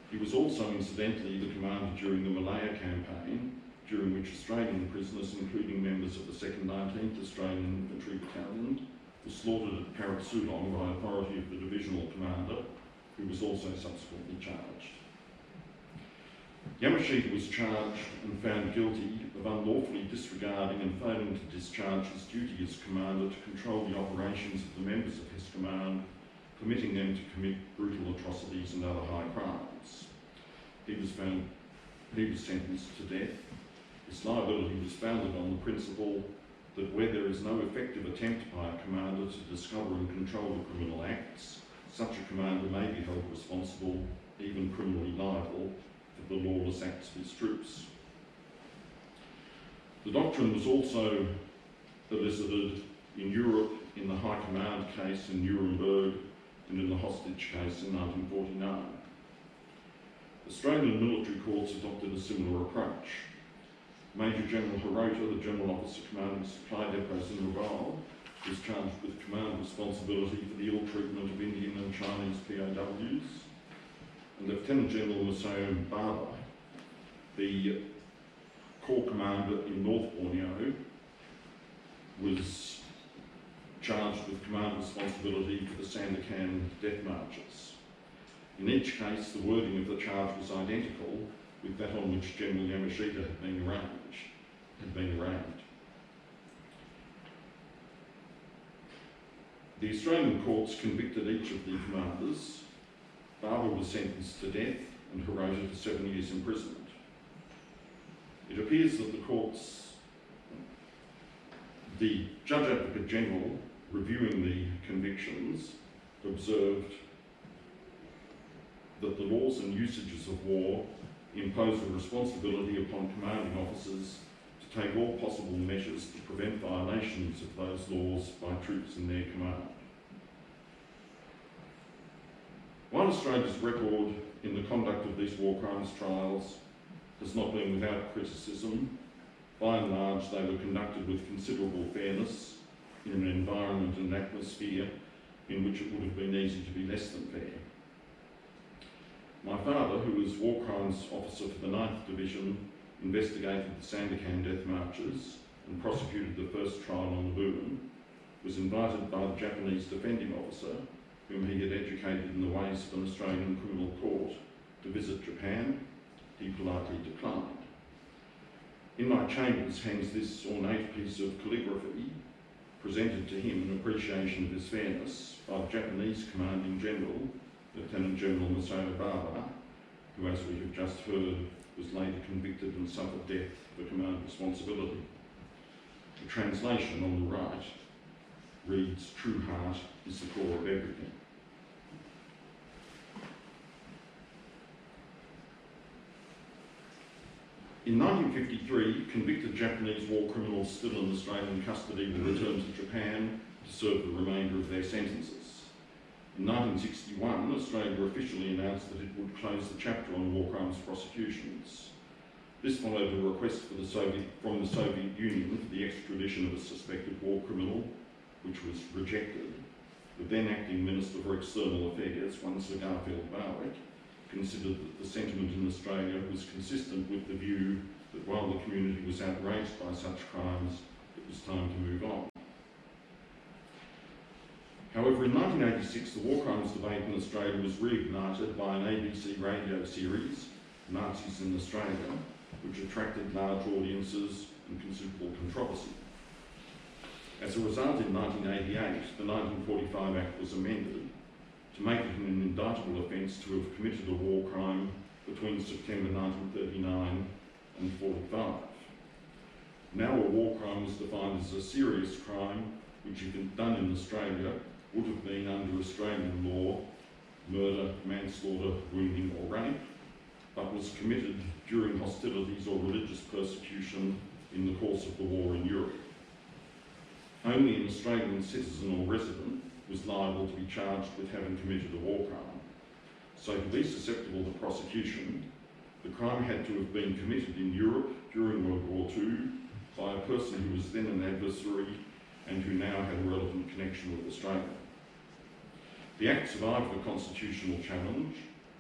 He was also incidentally the commander during the Malaya campaign, during which Australian prisoners, including members of the 2nd 19th Australian Infantry Battalion, were slaughtered at Parasulong by authority of the divisional commander, who was also subsequently charged. Yamashita was charged and found guilty of unlawfully disregarding and failing to discharge his duty as commander to control the operations of the members of his command, permitting them to commit brutal atrocities and other high crimes. He was sentenced to death. His liability was founded on the principle that where there is no effective attempt by a commander to discover and control the criminal acts, such a commander may be held responsible, even criminally liable, for the lawless acts of his troops. The doctrine was also elicited in Europe in the High Command case in Nuremberg and in the hostage case in 1949. Australian military courts adopted a similar approach. Major General Hirota, the General Officer commanding supply depots in Rabaul, was charged with command responsibility for the ill treatment of Indian and Chinese POWs. And Lieutenant General Masayo Baba, the Corps Commander in North Borneo, was charged with command responsibility for the Sandakan death marches. In each case, the wording of the charge was identical with that on which General Yamashita had been arraigned. The Australian courts convicted each of the commanders. Baba was sentenced to death and Hirota to 7 years imprisonment. It appears that the Judge Advocate General, reviewing the convictions, observed that the laws and usages of war impose a responsibility upon commanding officers to take all possible measures to prevent violations of those laws by troops in their command. While Australia's record in the conduct of these war crimes trials has not been without criticism, by and large they were conducted with considerable fairness in an environment and atmosphere in which it would have been easy to be less than fair. My father, who was War Crimes Officer for the 9th Division, investigated the Sandakan death marches and prosecuted the first trial on the Boon, was invited by the Japanese defending officer, whom he had educated in the ways of an Australian criminal court, to visit Japan. He politely declined. In my chambers hangs this ornate piece of calligraphy, presented to him in appreciation of his fairness by the Japanese Commanding General, Lieutenant General Masayo Baba, who, as we have just heard, was later convicted and suffered death for command responsibility. The translation on the right reads, "True heart is the core of everything." In 1953, convicted Japanese war criminals still in Australian custody were returned to Japan to serve the remainder of their sentences. In 1961, Australia officially announced that it would close the chapter on war crimes prosecutions. This followed a request from the Soviet Union for the extradition of a suspected war criminal, which was rejected. The then acting Minister for External Affairs, one Sir Garfield Barwick, considered that the sentiment in Australia was consistent with the view that while the community was outraged by such crimes, it was time to move on. However, in 1986, the war crimes debate in Australia was reignited by an ABC radio series, Nazis in Australia, which attracted large audiences and considerable controversy. As a result, in 1988, the 1945 Act was amended to make it an indictable offence to have committed a war crime between September 1939 and 1945. Now a war crime was defined as a serious crime which, if done in Australia, would have been under Australian law murder, manslaughter, wounding or rape, but was committed during hostilities or religious persecution in the course of the war in Europe. Only an Australian citizen or resident was liable to be charged with having committed a war crime. So to be susceptible to prosecution, The crime had to have been committed in Europe during World War II by a person who was then an adversary and who now had a relevant connection with Australia. The act survived the constitutional challenge,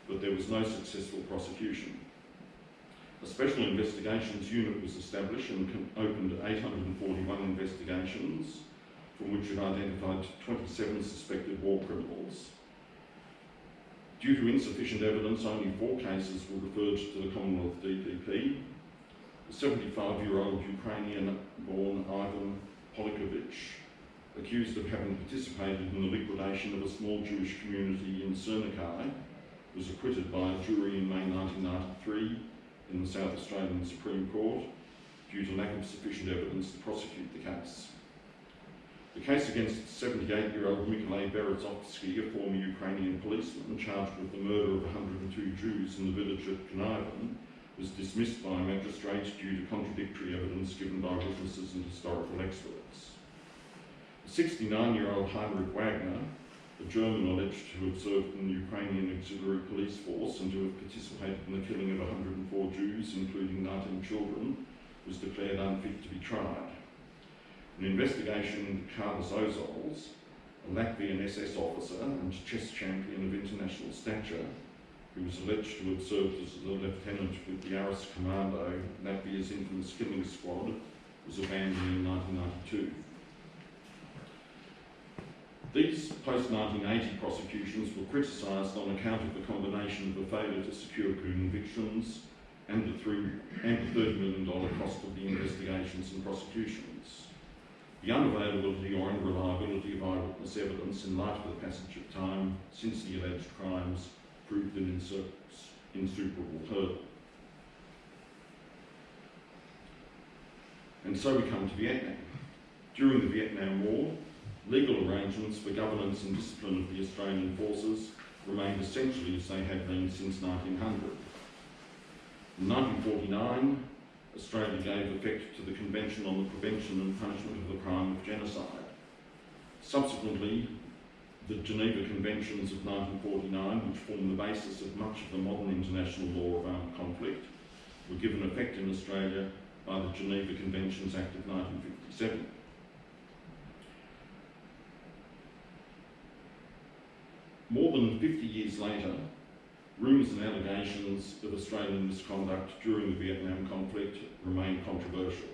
but there was no successful prosecution. A special investigations unit was established and opened 841 investigations, from which it identified 27 suspected war criminals. Due to insufficient evidence, only 4 cases were referred to the Commonwealth DPP. The 75-year-old Ukrainian-born Ivan Polikovich, accused of having participated in the liquidation of a small Jewish community in Cernakai, was acquitted by a jury in May 1993 in the South Australian Supreme Court due to lack of sufficient evidence to prosecute the case. The case against 78-year-old Mykolai Berezovsky, a former Ukrainian policeman charged with the murder of 102 Jews in the village of Kanavan, was dismissed by a magistrate due to contradictory evidence given by witnesses and historical experts. The 69-year-old Heinrich Wagner, a German alleged to have served in the Ukrainian auxiliary police force and to have participated in the killing of 104 Jews, including 19 children, was declared unfit to be tried. An investigation into Carlos Ozols, a Latvian SS officer and chess champion of international stature, who was alleged to have served as a lieutenant with the Aris Commando, Latvia's infamous killing squad, was abandoned in 1992. These post-1980 prosecutions were criticised on account of the combination of a failure to secure convictions and the $30 million cost of the investigations and prosecutions. The unavailability or unreliability of eyewitness evidence in light of the passage of time since the alleged crimes proved an insuperable hurdle. And so we come to Vietnam. During the Vietnam War, legal arrangements for governance and discipline of the Australian forces remained essentially as they had been since 1900. In 1949, Australia gave effect to the Convention on the Prevention and Punishment of the Crime of Genocide. Subsequently, the Geneva Conventions of 1949, which form the basis of much of the modern international law of armed conflict, were given effect in Australia by the Geneva Conventions Act of 1957. More than 50 years later, rumours and allegations of Australian misconduct during the Vietnam conflict remain controversial.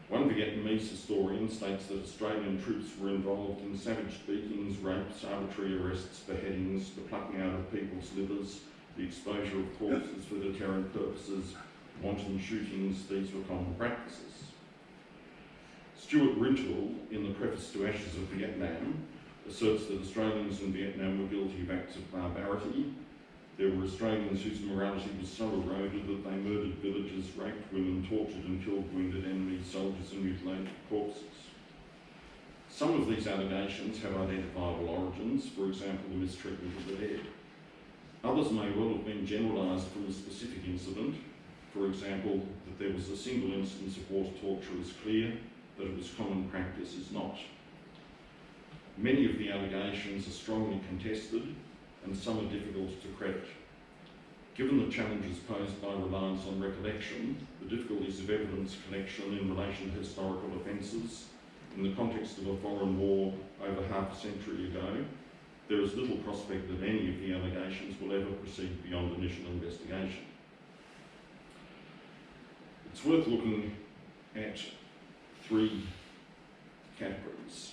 One Vietnamese historian states that Australian troops were involved in savage beatings, rapes, arbitrary arrests, beheadings, the plucking out of people's livers, the exposure of corpses for deterrent purposes, wanton shootings. These were common practices. Stuart Rintoul, in the preface to Ashes of Vietnam, asserts that Australians in Vietnam were guilty of acts of barbarity. There were Australians whose morality was so eroded that they murdered villagers, raped women, tortured and killed wounded enemy soldiers and mutilated corpses. Some of these allegations have identifiable origins, for example the mistreatment of the dead. Others may well have been generalised from a specific incident. For example, that there was a single instance of water torture is clear, that it was common practice is not. Many of the allegations are strongly contested, and some are difficult to credit. Given the challenges posed by reliance on recollection, the difficulties of evidence collection in relation to historical offences, in the context of a foreign war over half a century ago, there is little prospect that any of the allegations will ever proceed beyond initial investigation. It's worth looking at 3 categories.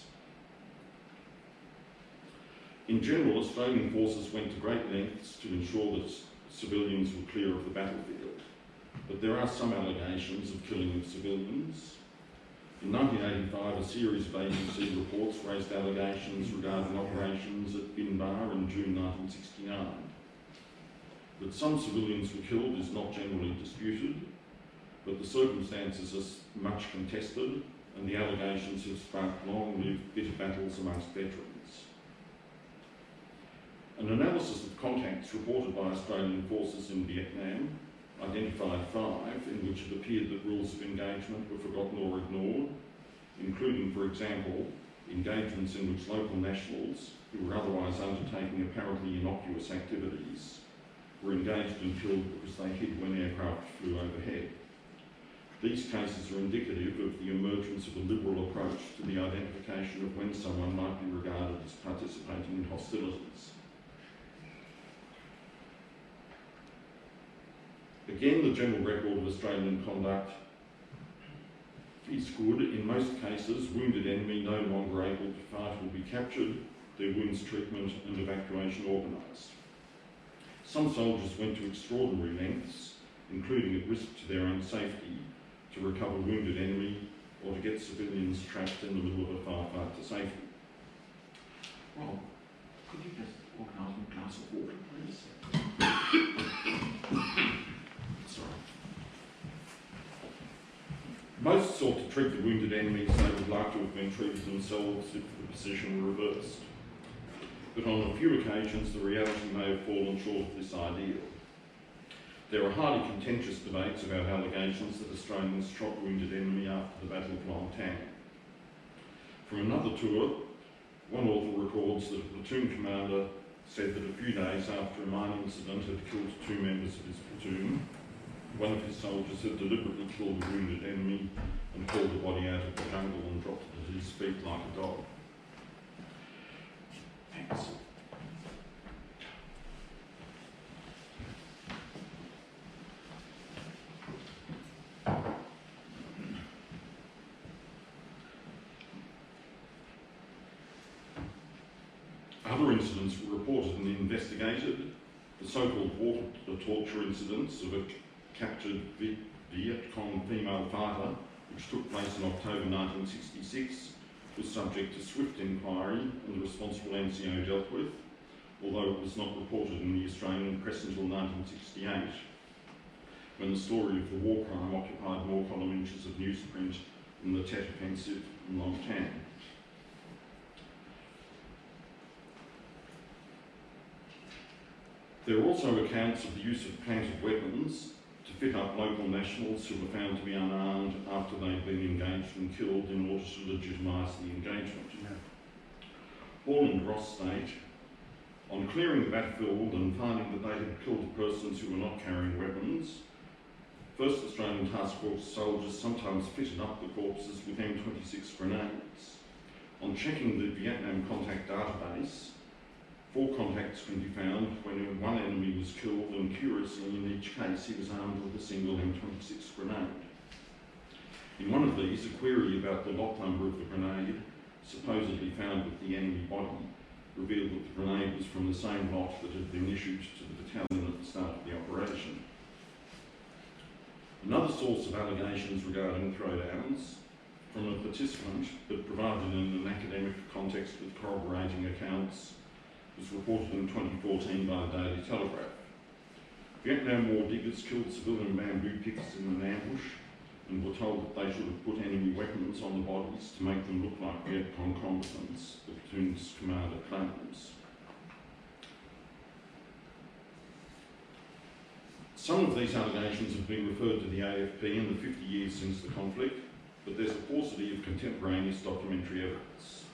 In general, Australian forces went to great lengths to ensure that civilians were clear of the battlefield, but there are some allegations of killing of civilians. In 1985, a series of agency reports raised allegations regarding operations at Bin Ba in June 1969. That some civilians were killed is not generally disputed, but the circumstances are much contested, and the allegations have sparked long-lived bitter battles amongst veterans. An analysis of contacts reported by Australian forces in Vietnam identified 5 in which it appeared that rules of engagement were forgotten or ignored, including, for example, engagements in which local nationals, who were otherwise undertaking apparently innocuous activities, were engaged and killed because they hid when aircraft flew overhead. These cases are indicative of the emergence of a liberal approach to the identification of when someone might be regarded as participating in hostilities. Again, the general record of Australian conduct is good. In most cases, wounded enemy no longer able to fight will be captured, their wounds treatment and evacuation organised. Some soldiers went to extraordinary lengths, including at risk to their own safety, to recover wounded enemy or to get civilians trapped in the middle of a firefight to safety. Rob, could you just organise me a glass of water, please? Sorry. Most sought to treat the wounded enemies they would like to have been treated themselves if the position were reversed. But on a few occasions, the reality may have fallen short of this ideal. There are highly contentious debates about allegations that Australians shot wounded enemy after the Battle of Long-Tan. From another tour, one author records that a platoon commander said that a few days after a mining incident had killed 2 members of his platoon, one of his soldiers had deliberately killed a wounded enemy and hauled the body out of the jungle and dropped it at his feet like a dog. Thanks. Other incidents were reported and investigated. The so-called water torture incidents of a captured Viet Cong female fighter, which took place in October 1966, was subject to swift inquiry and the responsible NCO dealt with, although it was not reported in the Australian press until 1968, when the story of the war crime occupied more column inches of newsprint than the Tet Offensive in Long-Tan. There are also accounts of the use of planted weapons to fit up local nationals who were found to be unarmed after they'd been engaged and killed in order to legitimise the engagement. Hall and Ross state, on clearing the battlefield and finding that they had killed persons who were not carrying weapons, 1st Australian Task Force soldiers sometimes fitted up the corpses with M26 grenades. On checking the Vietnam contact database, 4 contacts can be found when one enemy was killed, and curiously in each case he was armed with a single M26 grenade. In one of these, a query about the lot number of the grenade, supposedly found with the enemy body, revealed that the grenade was from the same lot that had been issued to the battalion at the start of the operation. Another source of allegations regarding throwdowns, from a participant but provided in an academic context with corroborating accounts, was reported in 2014 by the Daily Telegraph. Vietnam War diggers killed civilian bamboo pickers in an ambush and were told that they should have put enemy weapons on the bodies to make them look like Viet Cong combatants, the platoon's commander claims. Some of these allegations have been referred to the AFP in the 50 years since the conflict, but there's a paucity of contemporaneous documentary evidence.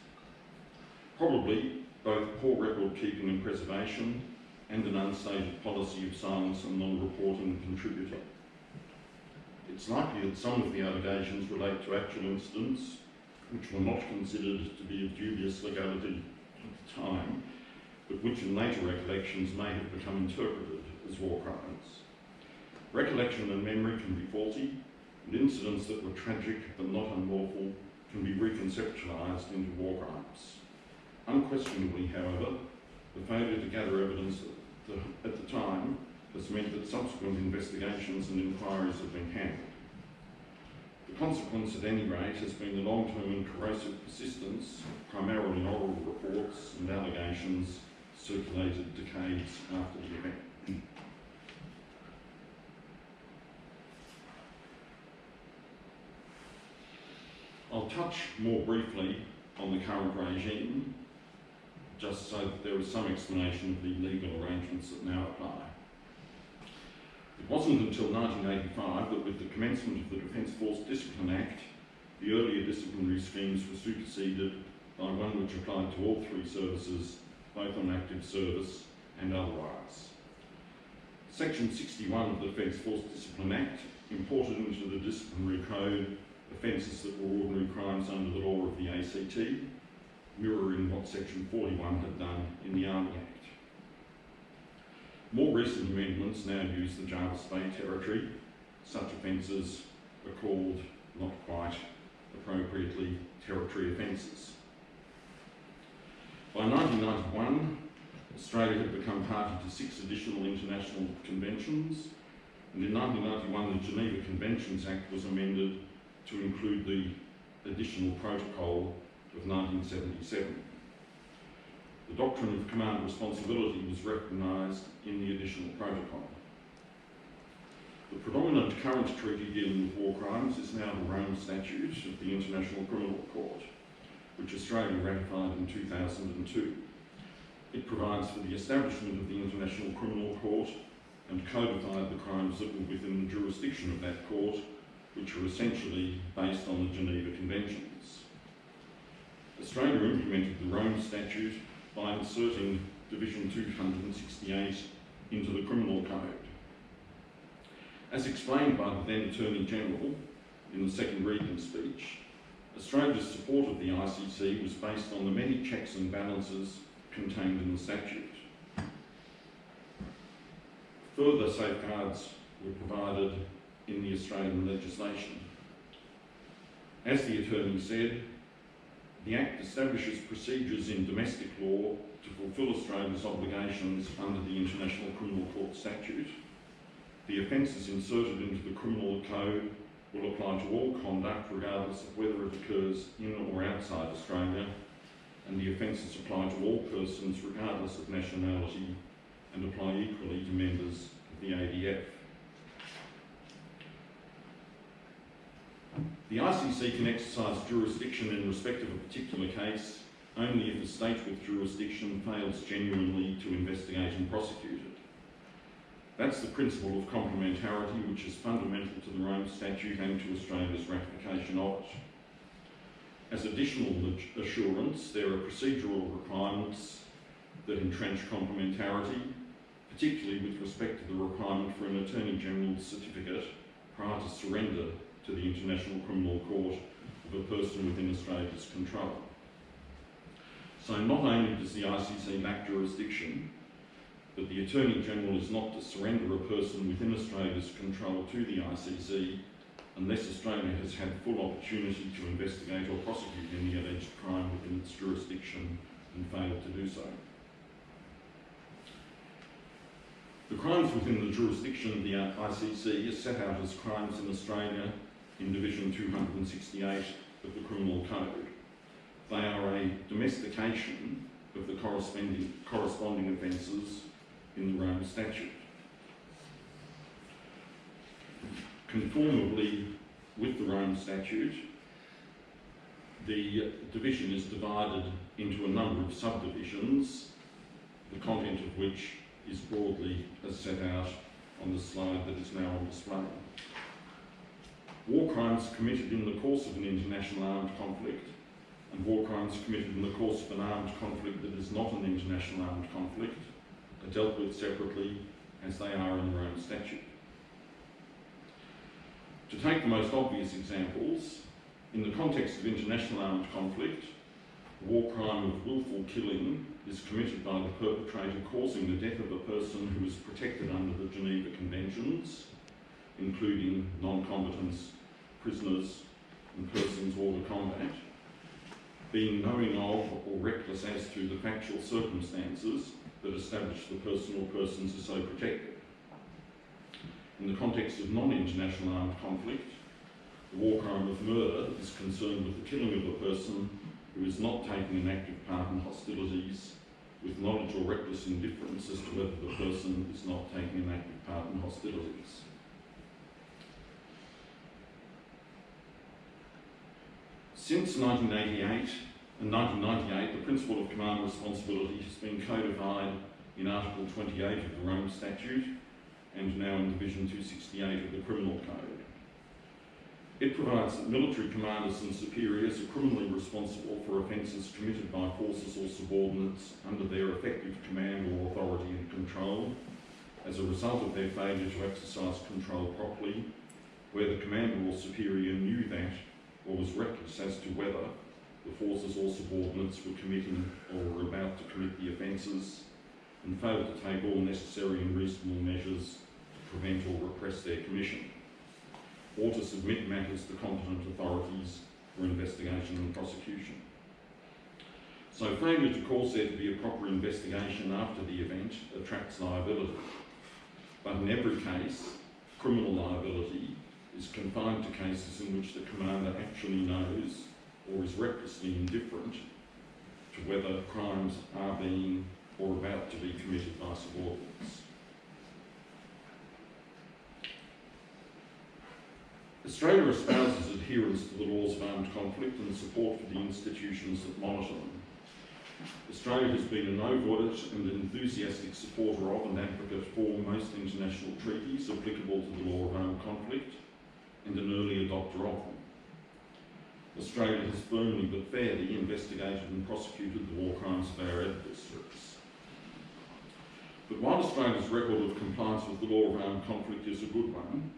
Probably both poor record keeping and preservation and an unstated policy of silence and non-reporting contributing. It's likely that some of the allegations relate to actual incidents which were not considered to be of dubious legality at the time, but which in later recollections may have become interpreted as war crimes. Recollection and memory can be faulty, and incidents that were tragic but not unlawful can be reconceptualised into war crimes. Unquestionably, however, the failure to gather evidence at the time has meant that subsequent investigations and inquiries have been handled. The consequence, at any rate, has been the long-term and corrosive persistence, primarily in oral reports and allegations circulated decades after the event. I'll touch more briefly on the current regime, just so that there is some explanation of the legal arrangements that now apply. It wasn't until 1985 that with the commencement of the Defence Force Discipline Act, the earlier disciplinary schemes were superseded by one which applied to all 3 services, both on active service and otherwise. Section 61 of the Defence Force Discipline Act imported into the disciplinary code offences that were ordinary crimes under the law of the ACT, mirroring what Section 41 had done in the Army Act. More recent amendments now use the Jervis Bay Territory. Such offences are called, not quite appropriately, territory offences. By 1991, Australia had become party to 6 additional international conventions, and in 1991 the Geneva Conventions Act was amended to include the additional protocol of 1977. The doctrine of command responsibility was recognised in the additional protocol. The predominant current treaty dealing with war crimes is now the Rome Statute of the International Criminal Court, which Australia ratified in 2002. It provides for the establishment of the International Criminal Court and codified the crimes that were within the jurisdiction of that court, which are essentially based on the Geneva Conventions. Australia implemented the Rome Statute by inserting Division 268 into the Criminal Code. As explained by the then Attorney General in the second reading speech, Australia's support of the ICC was based on the many checks and balances contained in the statute. Further safeguards were provided in the Australian legislation. As the Attorney said, the Act establishes procedures in domestic law to fulfil Australia's obligations under the International Criminal Court Statute. The offences inserted into the Criminal Code will apply to all conduct regardless of whether it occurs in or outside Australia, and the offences apply to all persons regardless of nationality and apply equally to members of the ADF. The ICC can exercise jurisdiction in respect of a particular case only if a state with jurisdiction fails genuinely to investigate and prosecute it. That's the principle of complementarity, which is fundamental to the Rome Statute and to Australia's ratification of it. As additional assurance, there are procedural requirements that entrench complementarity, particularly with respect to the requirement for an Attorney General's certificate prior to surrender to the International Criminal Court of a person within Australia's control. So not only does the ICC lack jurisdiction, but the Attorney General is not to surrender a person within Australia's control to the ICC unless Australia has had full opportunity to investigate or prosecute any alleged crime within its jurisdiction and failed to do so. The crimes within the jurisdiction of the ICC are set out as crimes in Australia in Division 268 of the Criminal Code. They are a domestication of the corresponding offences in the Rome Statute. Conformably with the Rome Statute, the division is divided into a number of subdivisions, the content of which is broadly as set out on the slide that is now on display. War crimes committed in the course of an international armed conflict and war crimes committed in the course of an armed conflict that is not an international armed conflict are dealt with separately as they are in the Rome Statute. To take the most obvious examples, in the context of international armed conflict, the war crime of willful killing is committed by the perpetrator causing the death of a person who is protected under the Geneva Conventions, including non-combatants, prisoners and persons hors de combat, being knowing of or reckless as to the factual circumstances that establish the person or persons are so protected. In the context of non-international armed conflict, the war crime of murder is concerned with the killing of a person who is not taking an active part in hostilities with knowledge or reckless indifference as to whether the person is not taking an active part in hostilities. Since 1988 and 1998, the principle of command responsibility has been codified in Article 28 of the Rome Statute and now in Division 268 of the Criminal Code. It provides that military commanders and superiors are criminally responsible for offences committed by forces or subordinates under their effective command or authority and control, as a result of their failure to exercise control properly, where the commander or superior knew that or was reckless as to whether the forces or subordinates were committing or were about to commit the offences, and failed to take all necessary and reasonable measures to prevent or repress their commission, or to submit matters to competent authorities for investigation and prosecution. So failure to cause there to be a proper investigation after the event attracts liability. But in every case, criminal liability is confined to cases in which the commander actually knows or is recklessly indifferent to whether crimes are being or about to be committed by subordinates. Australia espouses adherence to the laws of armed conflict and support for the institutions that monitor them. Australia has been an overt and enthusiastic supporter of and advocate for most international treaties applicable to the law of armed conflict and an early adopter of them. Australia has firmly but fairly investigated and prosecuted the war crimes of our adversaries. But while Australia's record of compliance with the law of armed conflict is a good one,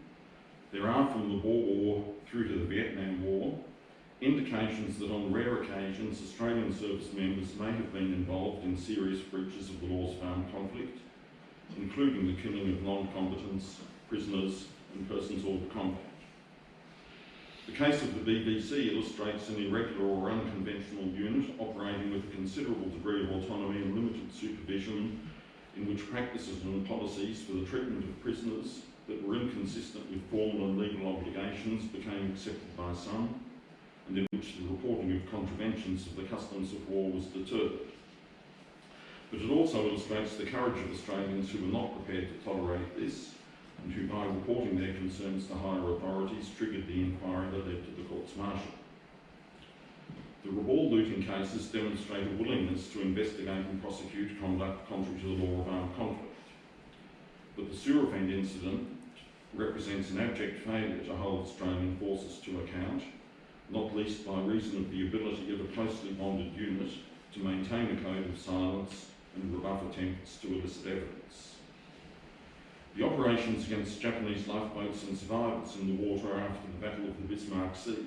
there are, from the Boer War through to the Vietnam War, indications that on rare occasions Australian service members may have been involved in serious breaches of the laws of armed conflict, including the killing of non-combatants, prisoners and persons hors de combat. The case of the BBC illustrates an irregular or unconventional unit operating with a considerable degree of autonomy and limited supervision, in which practices and policies for the treatment of prisoners that were inconsistent with formal and legal obligations became accepted by some, and in which the reporting of contraventions of the customs of war was deterred. But it also illustrates the courage of Australians who were not prepared to tolerate this, and who, by reporting their concerns to higher authorities, triggered the inquiry that led to the courts martial. The revolver looting cases demonstrate a willingness to investigate and prosecute conduct contrary to the law of armed conflict. But the Surafend incident represents an abject failure to hold Australian forces to account, not least by reason of the ability of a closely bonded unit to maintain a code of silence and rebuff attempts to elicit evidence. The operations against Japanese lifeboats and survivors in the water after the Battle of the Bismarck Sea,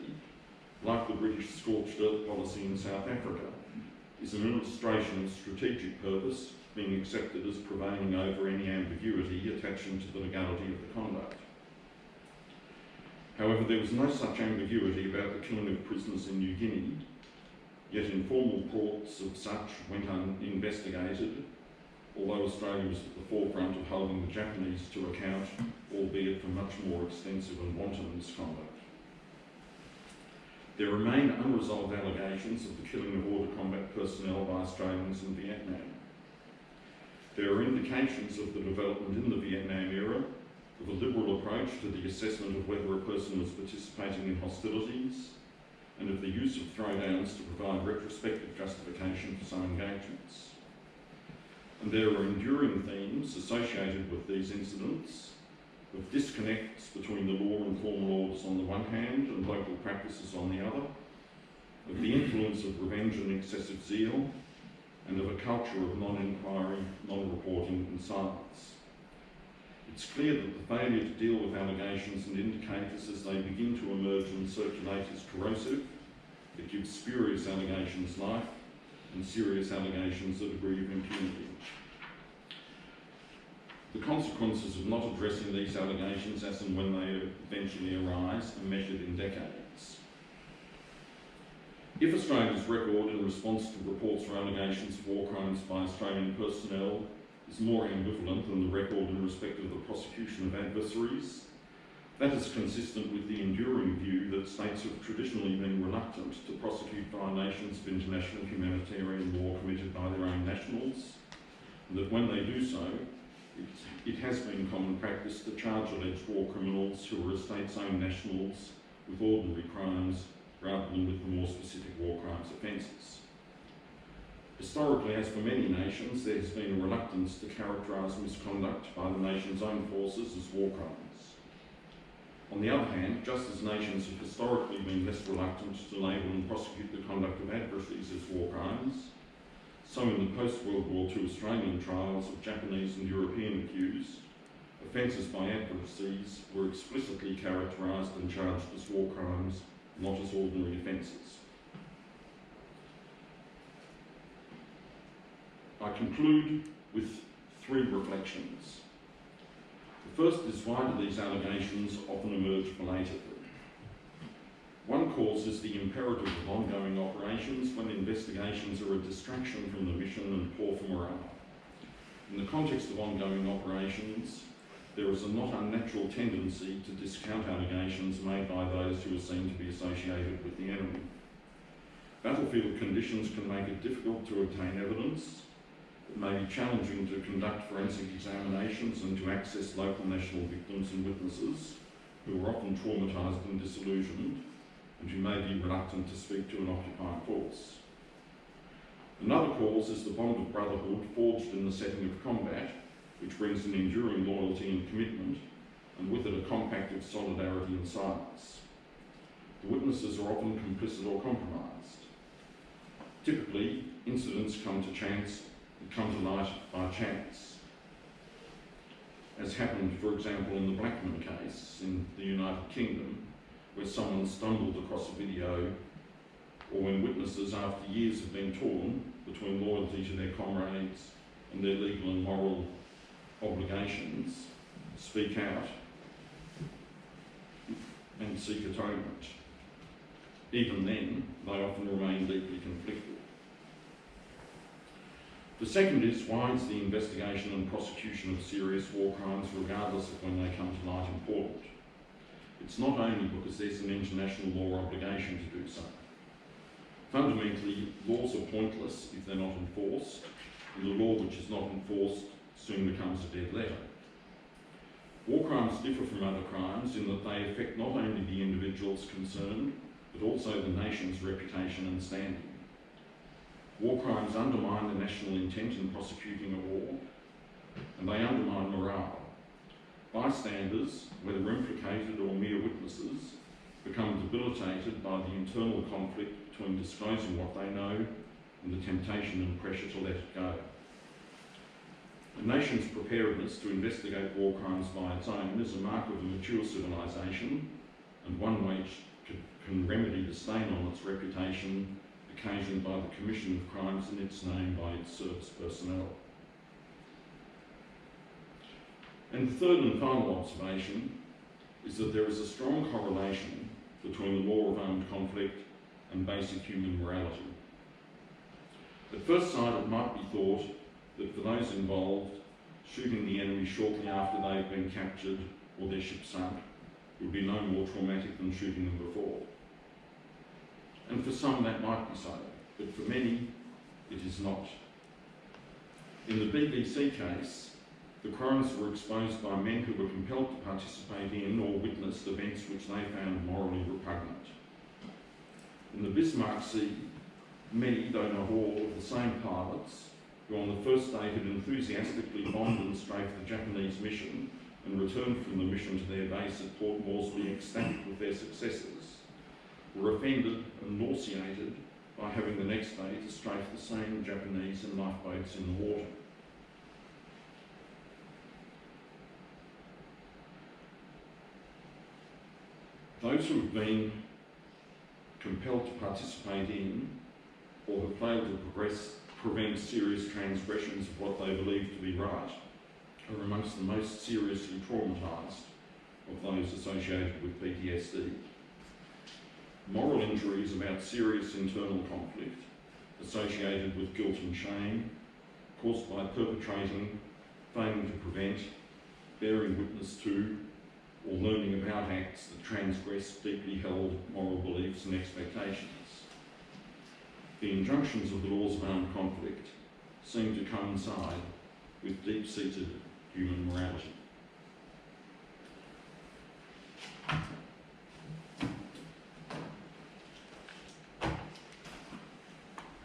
like the British scorched earth policy in South Africa, is an illustration of strategic purpose being accepted as prevailing over any ambiguity attaching to the legality of the conduct. However, there was no such ambiguity about the killing of prisoners in New Guinea, yet informal reports of such went uninvestigated, although Australia was at the forefront of holding the Japanese to account, albeit for much more extensive and wanton misconduct. There remain unresolved allegations of the killing of hors de combat personnel by Australians in Vietnam. There are indications of the development in the Vietnam era of a liberal approach to the assessment of whether a person was participating in hostilities, and of the use of throwdowns to provide retrospective justification for some engagements. And there are enduring themes associated with these incidents of disconnects between the law and formal orders on the one hand and local practices on the other, of the influence of revenge and excessive zeal, and of a culture of non-inquiry, non-reporting and silence. It's clear that the failure to deal with allegations and indicators as they begin to emerge and circulate is corrosive. It gives spurious allegations life and serious allegations a degree of impunity. The consequences of not addressing these allegations as and when they eventually arise are measured in decades. If Australia's record in response to reports or allegations of war crimes by Australian personnel is more ambivalent than the record in respect of the prosecution of adversaries, that is consistent with the enduring view that states have traditionally been reluctant to prosecute violations of international humanitarian law committed by their own nationals, and that when they do so, it has been common practice to charge alleged war criminals who are a state's own nationals with ordinary crimes rather than with the more specific war crimes offences. Historically, as for many nations, there has been a reluctance to characterise misconduct by the nation's own forces as war crimes. On the other hand, just as nations have historically been less reluctant to label and prosecute the conduct of adversaries as war crimes, So in the post-World War II Australian trials of Japanese and European accused, offences by adversaries were explicitly characterised and charged as war crimes, not as ordinary offences. I conclude with 3 reflections. The first is, why do these allegations often emerge belatedly? One cause is the imperative of ongoing operations when investigations are a distraction from the mission and poor for morale. In the context of ongoing operations, there is a not unnatural tendency to discount allegations made by those who are seen to be associated with the enemy. Battlefield conditions can make it difficult to obtain evidence. It may be challenging to conduct forensic examinations and to access local national victims and witnesses who are often traumatised and disillusioned, and who may be reluctant to speak to an occupying force. Another cause is the bond of brotherhood forged in the setting of combat, which brings an enduring loyalty and commitment, and with it a compact of solidarity and silence. The witnesses are often complicit or compromised. Typically, incidents come to light by chance, as happened, for example, in the Blackman case in the United Kingdom, where someone stumbled across a video, or when witnesses, after years have been torn between loyalty to their comrades and their legal and moral obligations, speak out and seek atonement. Even then, they often remain deeply conflicted. The second is, why is the investigation and prosecution of serious war crimes, regardless of when they come to light, important? It's not only because there's an international law obligation to do so. Fundamentally, laws are pointless if they're not enforced, and a law which is not enforced soon becomes a dead letter. War crimes differ from other crimes in that they affect not only the individuals concerned, but also the nation's reputation and standing. War crimes undermine the national intent in prosecuting a war, and they undermine morale. Bystanders, whether implicated or mere witnesses, become debilitated by the internal conflict between disclosing what they know and the temptation and pressure to let it go. A nation's preparedness to investigate war crimes by its own is a mark of a mature civilisation, and one way it can remedy the stain on its reputation occasioned by the commission of crimes in its name by its service personnel. And the third and final observation is that there is a strong correlation between the law of armed conflict and basic human morality. At first sight, it might be thought that for those involved, shooting the enemy shortly after they have been captured or their ship sunk would be no more traumatic than shooting them before. And for some that might be so, but for many it is not. In the BBC case, the crimes were exposed by men who were compelled to participate in or witnessed events which they found morally repugnant. In the Bismarck Sea, many, though not all, of the same pilots who on the first day had enthusiastically bombed and strafed the Japanese mission and returned from the mission to their base at Port Moresby ecstatic with their successes, were offended and nauseated by having the next day to strafe the same Japanese in lifeboats in the water. Those who have been compelled to participate in or have failed to prevent serious transgressions of what they believe to be right are amongst the most seriously traumatised of those associated with PTSD. Moral injuries about serious internal conflict associated with guilt and shame caused by perpetrating, failing to prevent, bearing witness to, or learning about acts that transgress deeply held moral beliefs and expectations. The injunctions of the laws of armed conflict seem to coincide with deep-seated human morality.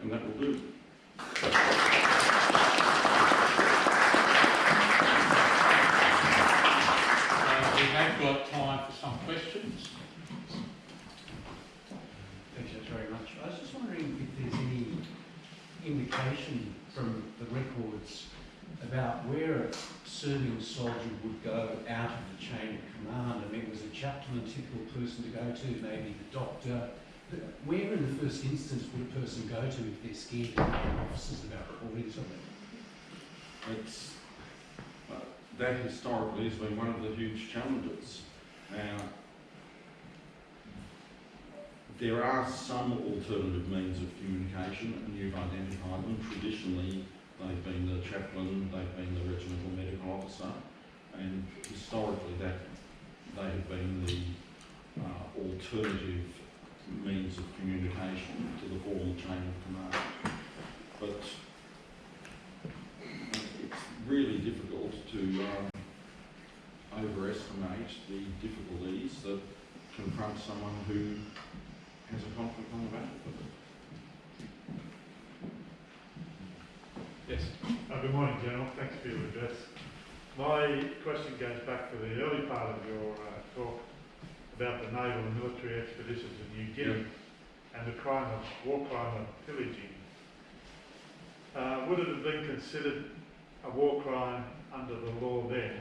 And that will do. We have got time for some questions. Thanks very much. I was just wondering if there's any indication records about where a serving soldier would go out of the chain of command. I mean, it was a chaplain, a typical person to go to, maybe the doctor. But where in the first instance would a person go to if they're scared to tell officers about reporting something? It's, that historically has been one of the huge challenges. Now, there are some alternative means of communication, and you've identified them. Traditionally, they've been the chaplain, they've been the regimental medical officer, and historically that they have been the alternative means of communication to the formal chain of command. But it's really difficult to overestimate the difficulties that confront someone who has a conflict on the battlefield. Yes. Good morning, General. Thanks for your address. My question goes back to the early part of your talk about the naval and military expeditions in New Guinea and the war crime of pillaging. Would it have been considered a war crime under the law then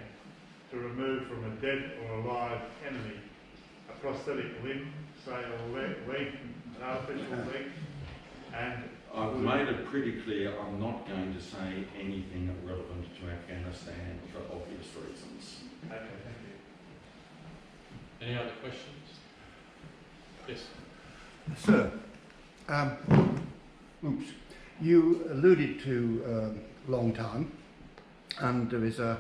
to remove from a dead or alive enemy a prosthetic limb, say a leg, an artificial leg, and I've made it pretty clear I'm not going to say anything relevant to Afghanistan for obvious reasons. Okay, thank you. Any other questions? Yes. Sir, you alluded to long time, and there is a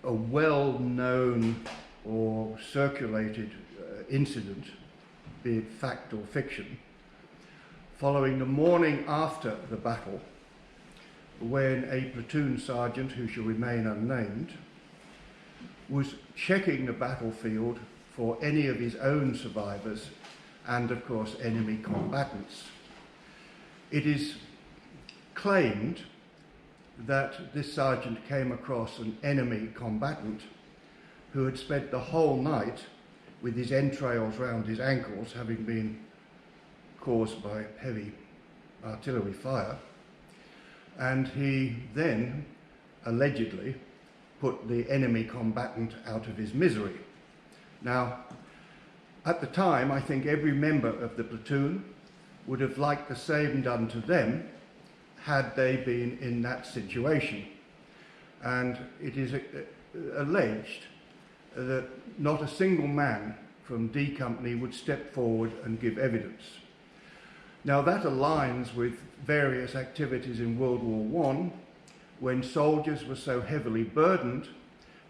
well-known or circulated incident, be it fact or fiction, following the morning after the battle, when a platoon sergeant, who shall remain unnamed, was checking the battlefield for any of his own survivors and, of course, enemy combatants. It is claimed that this sergeant came across an enemy combatant who had spent the whole night with his entrails round his ankles, having been caused by heavy artillery fire, and he then allegedly put the enemy combatant out of his misery. Now, at the time, I think every member of the platoon would have liked the same done to them had they been in that situation. And it is alleged that not a single man from D Company would step forward and give evidence. Now that aligns with various activities in World War I, when soldiers were so heavily burdened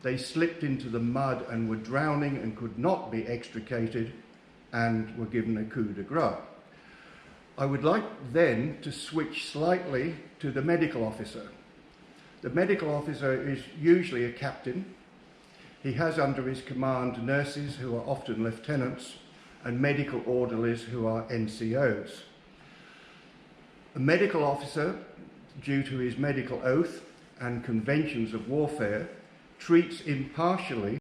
they slipped into the mud and were drowning and could not be extricated and were given a coup de grace. I would like then to switch slightly to the medical officer. The medical officer is usually a captain. He has under his command nurses who are often lieutenants and medical orderlies who are NCOs. A medical officer, due to his medical oath and conventions of warfare, treats impartially